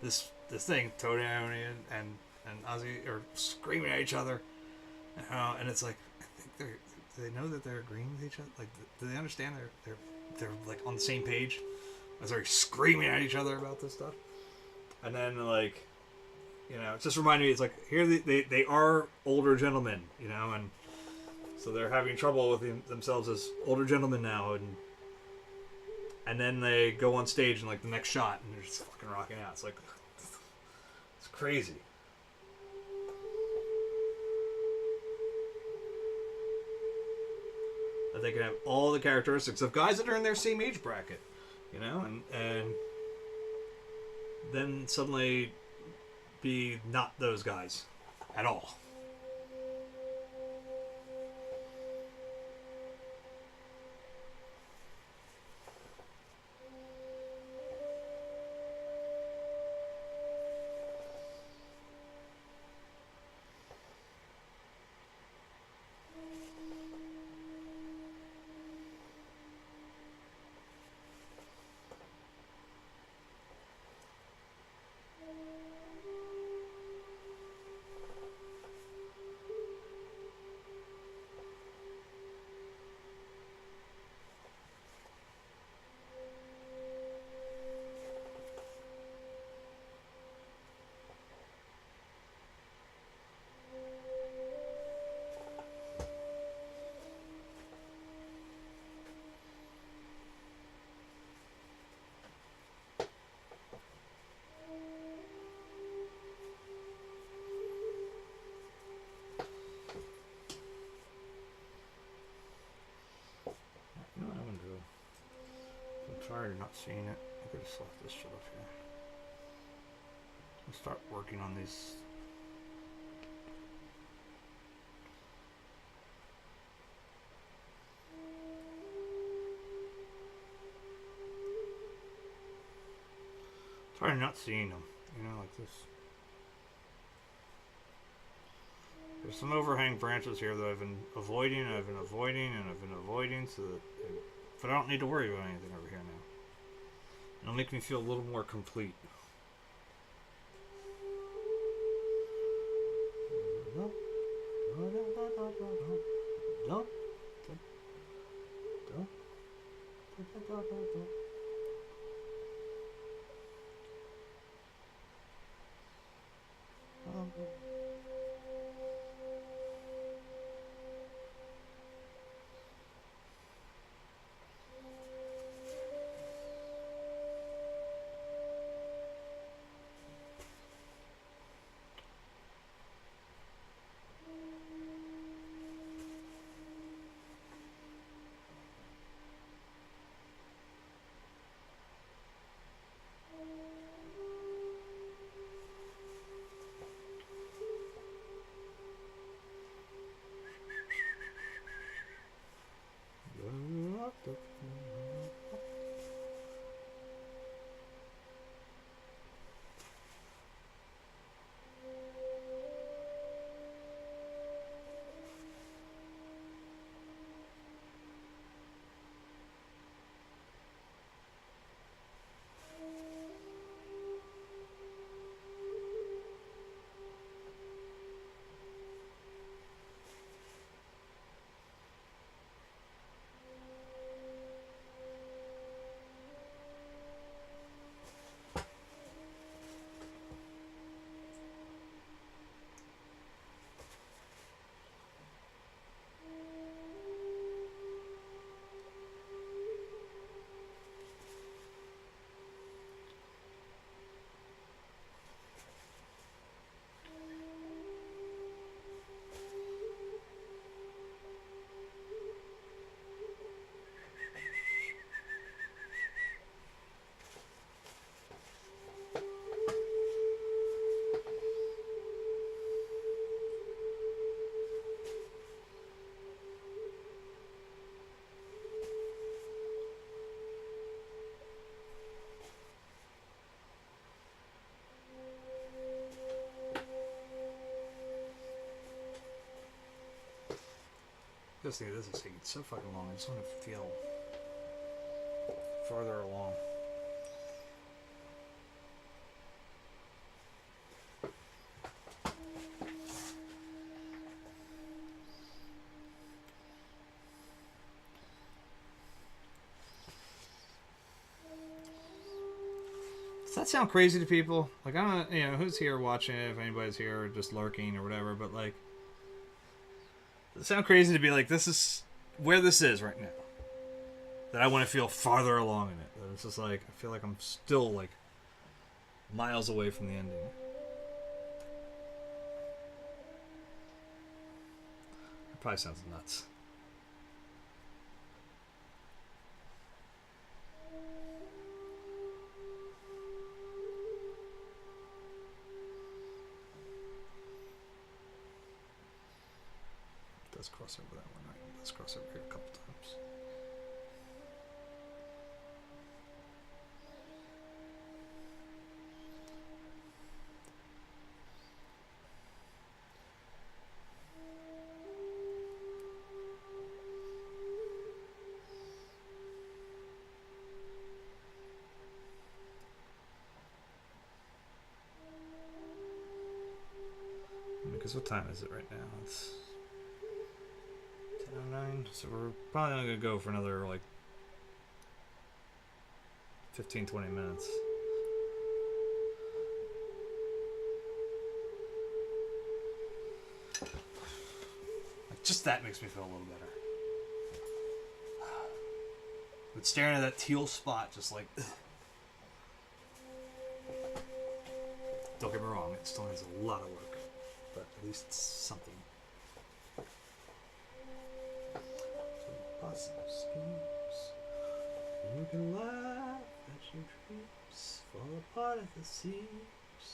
this thing, Tony and Ozzy are screaming at each other, and it's like, I think do they know that they're agreeing with each other? Like, do they understand they're like on the same page as they're screaming at each other about this stuff? And then like, you know, it just reminded me, it's like here they are older gentlemen, you know, and so they're having trouble with themselves as older gentlemen now, and then they go on stage in like the next shot and they're just fucking rocking out. It's like, it's crazy. that they can have all the characteristics of guys that are in their same age bracket, you know, and then suddenly be not those guys at all. Tired of not seeing it. I could have just left this shit up here. I'll start working on these. Tired of not seeing them, you know, like this. There's some overhang branches here that I've been avoiding, and I've been avoiding, and I've been avoiding, so that but I don't need to worry about anything over here now. It'll make me feel a little more complete. This thing, this is taking so fucking long. I just want to feel farther along. Does that sound crazy to people? Like, I don't know, you know, who's here watching it, if anybody's here or just lurking or whatever, but like, does it sound crazy to be like, this is where this is right now? That I want to feel farther along in it. That it's just like, I feel like I'm still like miles away from the ending. It probably sounds nuts. does cross over that one, right? It does cross over here a couple times. Because what time is it right now? It's 10:09, so we're probably only going to go for another like 15-20 minutes. Like, just that makes me feel a little better. But staring at that teal spot, just like... Ugh. Don't get me wrong, it still needs a lot of work. But at least it's something. Possible schemes. You can laugh at your dreams, fall apart at the seams.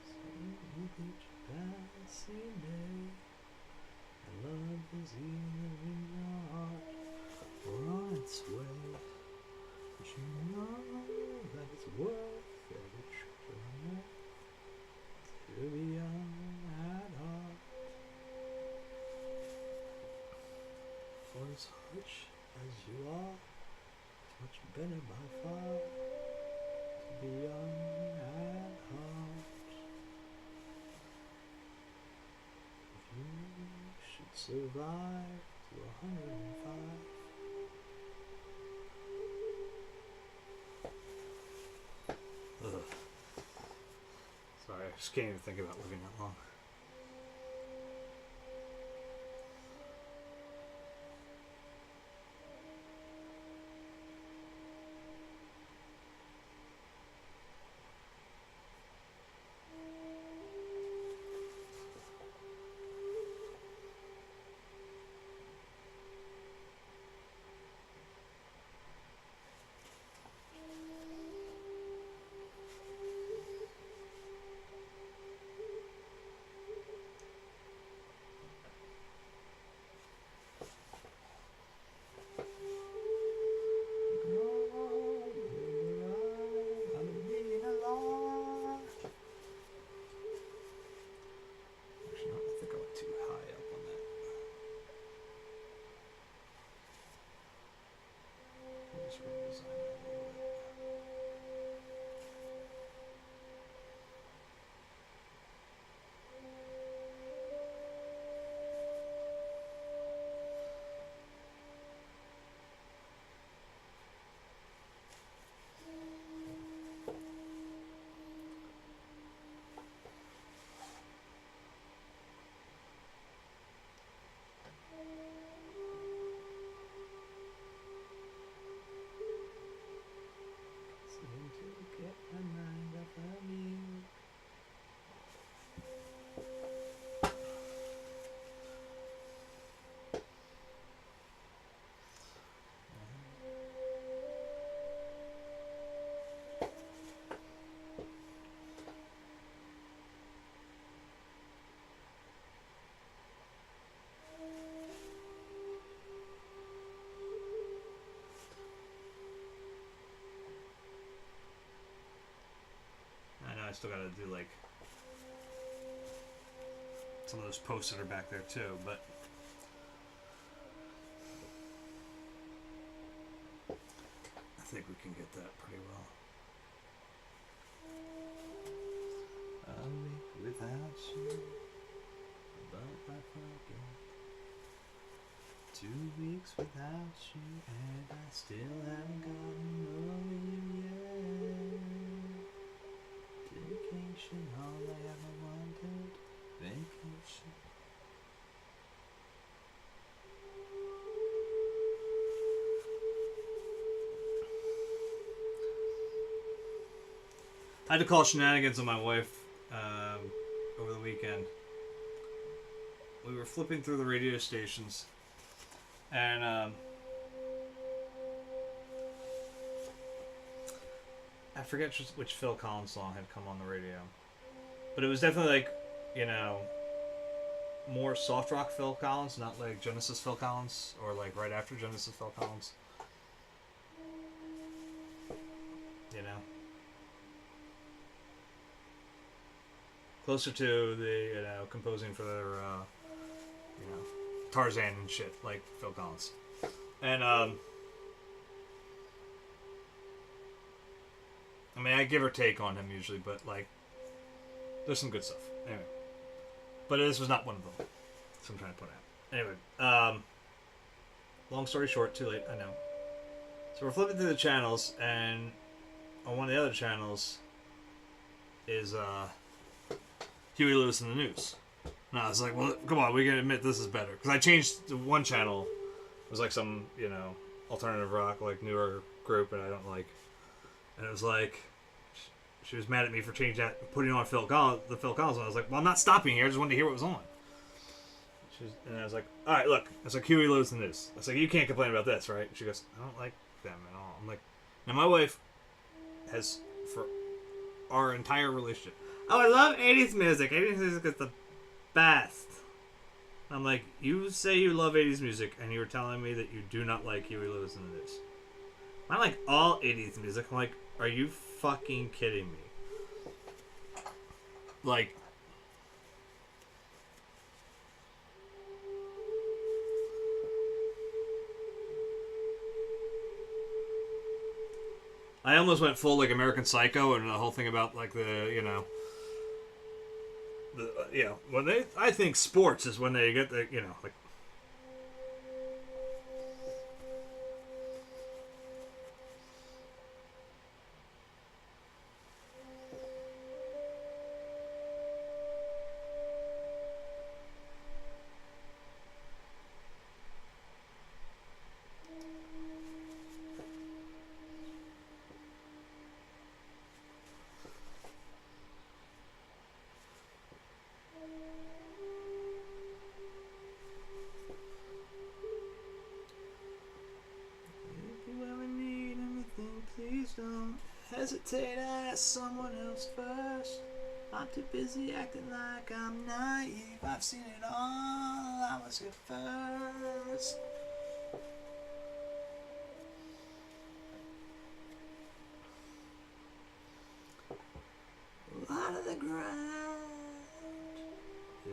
So you get your passing day, and love is either in your heart or on its way. But you know that it's worth every trip you make. To be young at heart, for as much as you are, it's much better by far to be young at heart. If you should survive to 105. Ugh. Sorry, I just can't even think about living that long. I still gotta do like some of those posts that are back there too, but I think we can get that pretty well. A week without you, but I forget. 2 weeks without you, and I still haven't gotten over you yet. Vacation, all I ever wanted. Vacation. I had to call shenanigans on my wife over the weekend. We were flipping through the radio stations, and I forget which Phil Collins song had come on the radio, but it was definitely like, you know, more soft rock Phil Collins, not like Genesis Phil Collins or like right after Genesis Phil Collins. You know, closer to the composing for their Tarzan and shit like Phil Collins, and I mean I give or take on him usually, but like there's some good stuff anyway. But this was not one of them. So I'm trying to point out. Anyway, long story short, too late, I know. So we're flipping through the channels, and on one of the other channels is Huey Lewis and the News. And I was like, well, come on, we can admit this is better. Because I changed to one channel. It was like some, alternative rock, like newer group, and I don't like. And it was like, she was mad at me for changing that, putting on the Phil Collins one. I was like, well, I'm not stopping here. I just wanted to hear what was on. And I was like, all right, look. I was like, Huey Lewis and this. I was like, you can't complain about this, right? She goes, I don't like them at all. I'm like, now my wife has, for our entire relationship, oh, I love 80s music. 80s music is the best. I'm like, you say you love 80s music, and you were telling me that you do not like Huey Lewis and this. I like all 80s music. I'm like, are you fucking kidding me? Like, I almost went full like American Psycho and the whole thing about like when I think sports is when they get the like. Don't hesitate to ask someone else first. I'm too busy acting like I'm naive. I've seen it all. I was here first. Out of the ground,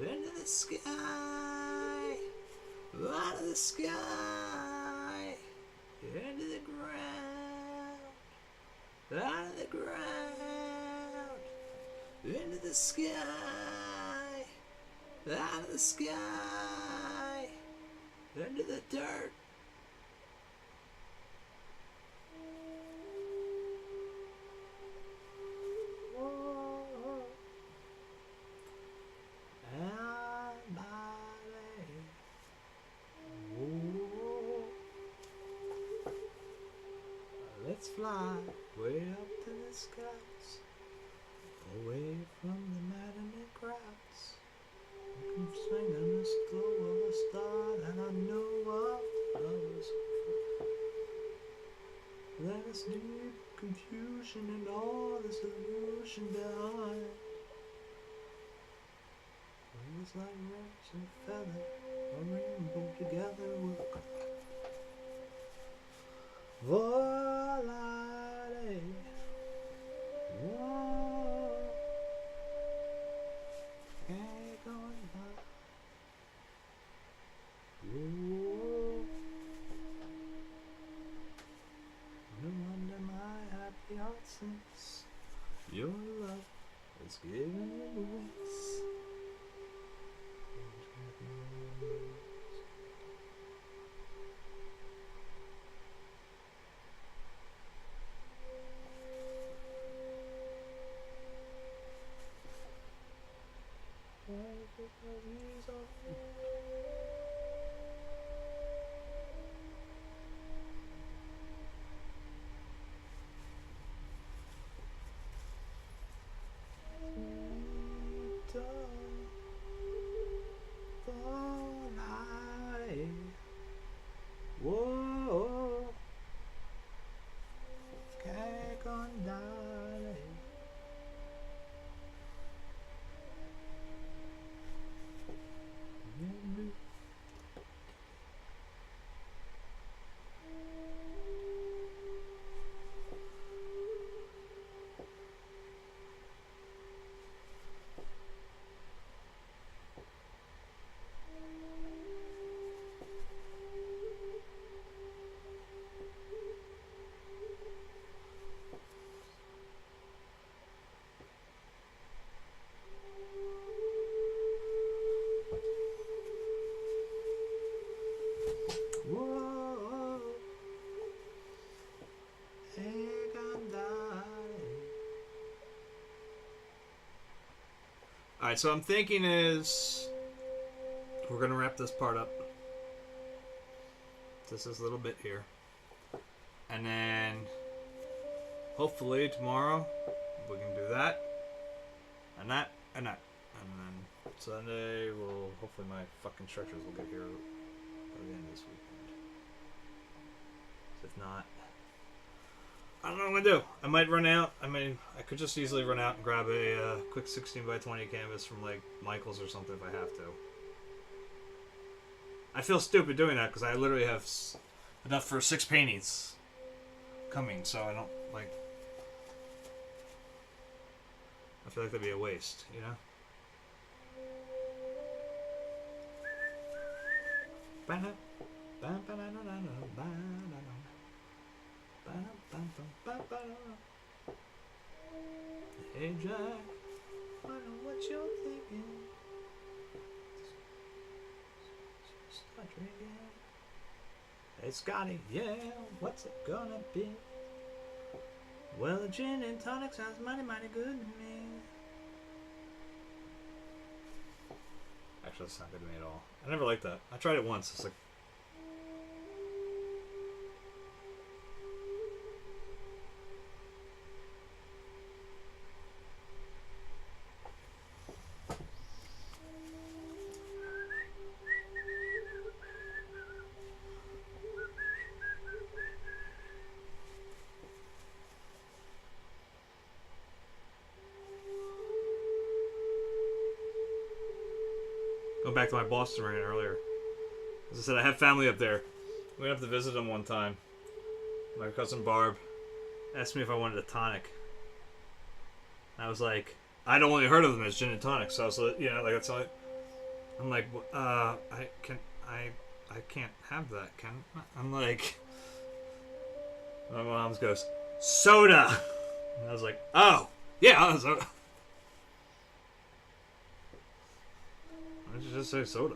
into the sky. Out of the sky, into the ground. Out of the ground, into the sky, out of the sky, into the dirt. Let's fly way up to the skies, away from the maddening crowds. You can sing in this glow of a star that I know of. Let us leave confusion and all this illusion behind. It's like birds and feathers, a rainbow together with volare. Whoa. Ain't going by. Whoa. No wonder my happy heart sinks. Your love is giving me wings. Alright, so I'm thinking is we're gonna wrap this part up. This is a little bit here. And then hopefully tomorrow we can do that. And that and that. And then Sunday will hopefully my fucking stretchers will get here by the end of this weekend. If not, I don't know what I'm gonna do. I might run out. I could just easily run out and grab a quick 16 by 20 canvas from like Michael's or something if I have to. I feel stupid doing that because I literally have enough for 6 paintings coming, so I don't like. I feel like that'd be a waste, you know. Hey Jack, I know what you're thinking. Start drinking. Hey Scotty, yeah, what's it gonna be? Well, the gin and tonic sounds mighty, mighty good to me. Actually, that's not good to me at all. I never liked that. I tried it once. It's like. Go back to my Boston rant earlier. As I said, I have family up there. We went up to visit them one time. My cousin Barb asked me if I wanted a tonic. I was like, I'd only heard of them as gin and tonic, so I was like, like that's all. I'm like, I can't have that. I'm like, my mom goes, soda. And I was like, oh yeah, soda. Why did you just say soda?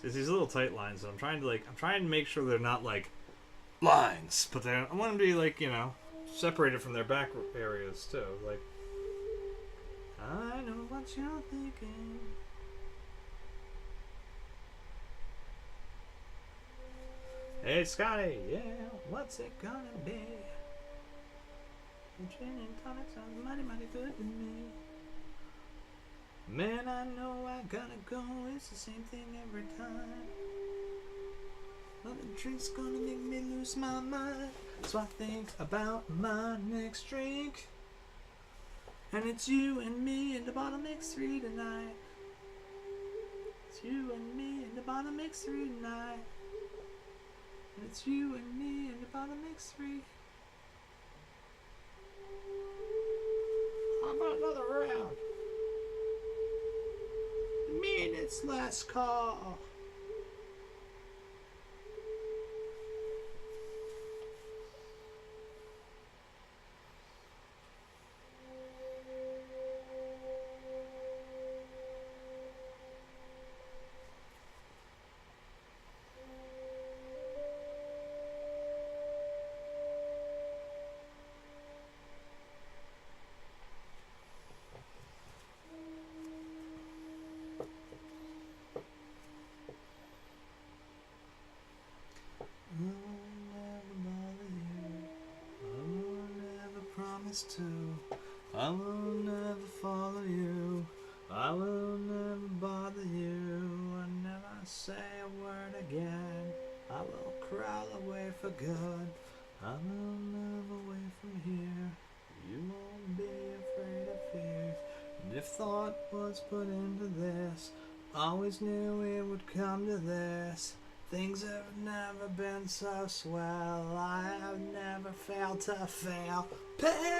It's these little tight lines that I'm trying to make sure they're not like lines, but I want them to be like, separated from their back areas too. Like, I know what you're thinking. Hey Scotty, yeah, what's it gonna be? The gin and tonic sounds mighty, mighty good to me. Man, I know I gotta go, it's the same thing every time. But the drink's gonna make me lose my mind. So I think about my next drink. And it's you and me and the bottle makes 3 tonight. It's you and me and the bottle makes 3 tonight. And it's you and me and the bottle makes 3. How about another round? Me and its last call. To I will never follow you. I will never bother you. I never say a word again. I will crawl away for good. I will move away from here. You won't be afraid of fear. And if thought was put into this, always knew it would come to this. Things have never been so swell. I have never failed to fail. Pain.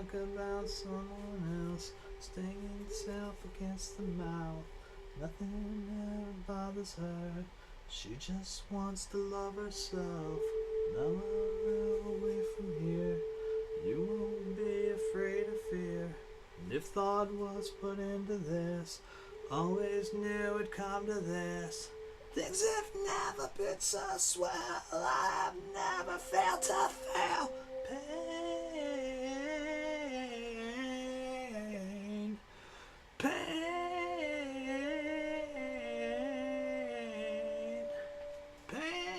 talk about someone else, stinging itself against the mouth. Nothing ever bothers her. She just wants to love herself. Now I'm away from here. You won't be afraid of fear. And if thought was put into this, always knew it'd come to this. Things have never been so swell. I've never felt a fail. Pain. Pain. Pain.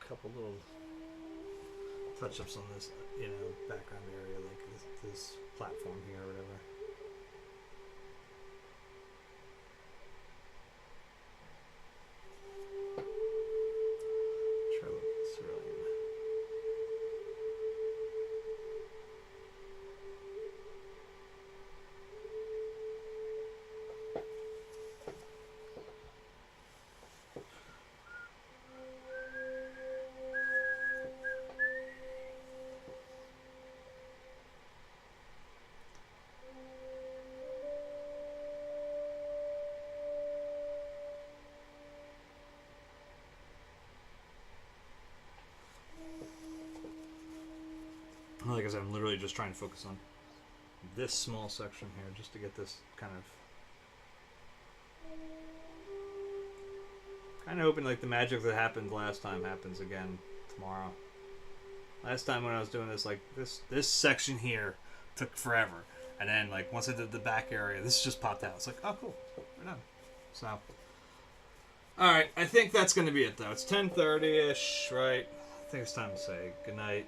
Couple little touch-ups on this, background area, like this platform here or whatever. Like I said, I'm literally just trying to focus on this small section here just to get this kind of hoping like the magic that happened last time happens again tomorrow. Last time when I was doing this, like this section here took forever, and then like once I did the back area, this just popped out. It's like, oh cool, we're done. So all right, I think that's going to be it though. It's 10:30ish, right? I think it's time to say goodnight.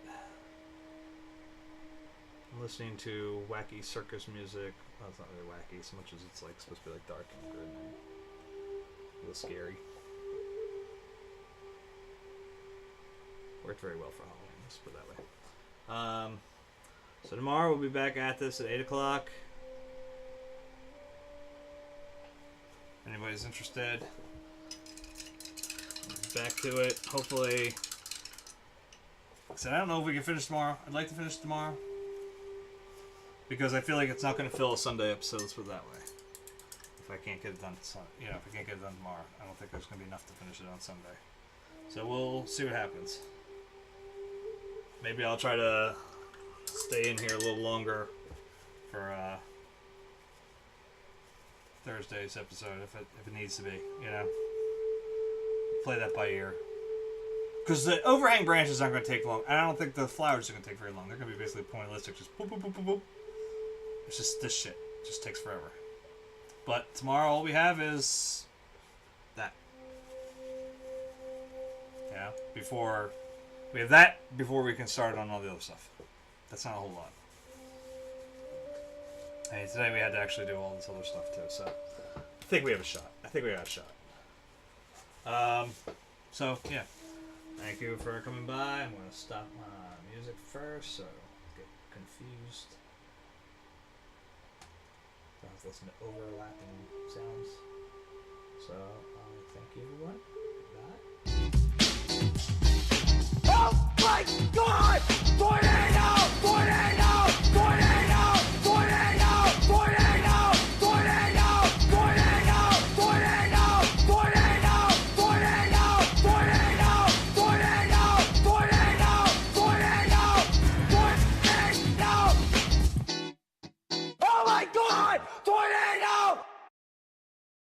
I'm listening to wacky circus music. Well, it's not really wacky so much as it's like supposed to be like dark and grim and a little scary. Worked very well for Halloween, let's put it that way. So tomorrow we'll be back at this at 8 o'clock. Anybody's interested, back to it. Hopefully, so I don't know if we can finish tomorrow. I'd like to finish tomorrow, because I feel like it's not going to fill a Sunday episode, let's put it that way. If I can't get it done, if I can't get it done tomorrow, I don't think there's going to be enough to finish it on Sunday. So we'll see what happens. Maybe I'll try to stay in here a little longer for Thursday's episode, if it needs to be, Play that by ear. Because the overhang branches aren't going to take long. And I don't think the flowers are going to take very long. They're going to be basically pointillistic, just boop, boop, boop, boop, boop. It's just this shit. It just takes forever. But tomorrow all we have is that. Before we have that, before we can start on all the other stuff. That's not a whole lot. Hey, today we had to actually do all this other stuff too, so I think we have a shot. So yeah. Thank you for coming by. I'm going to stop my music first, so don't get confused. Don't have to listen to overlapping sounds.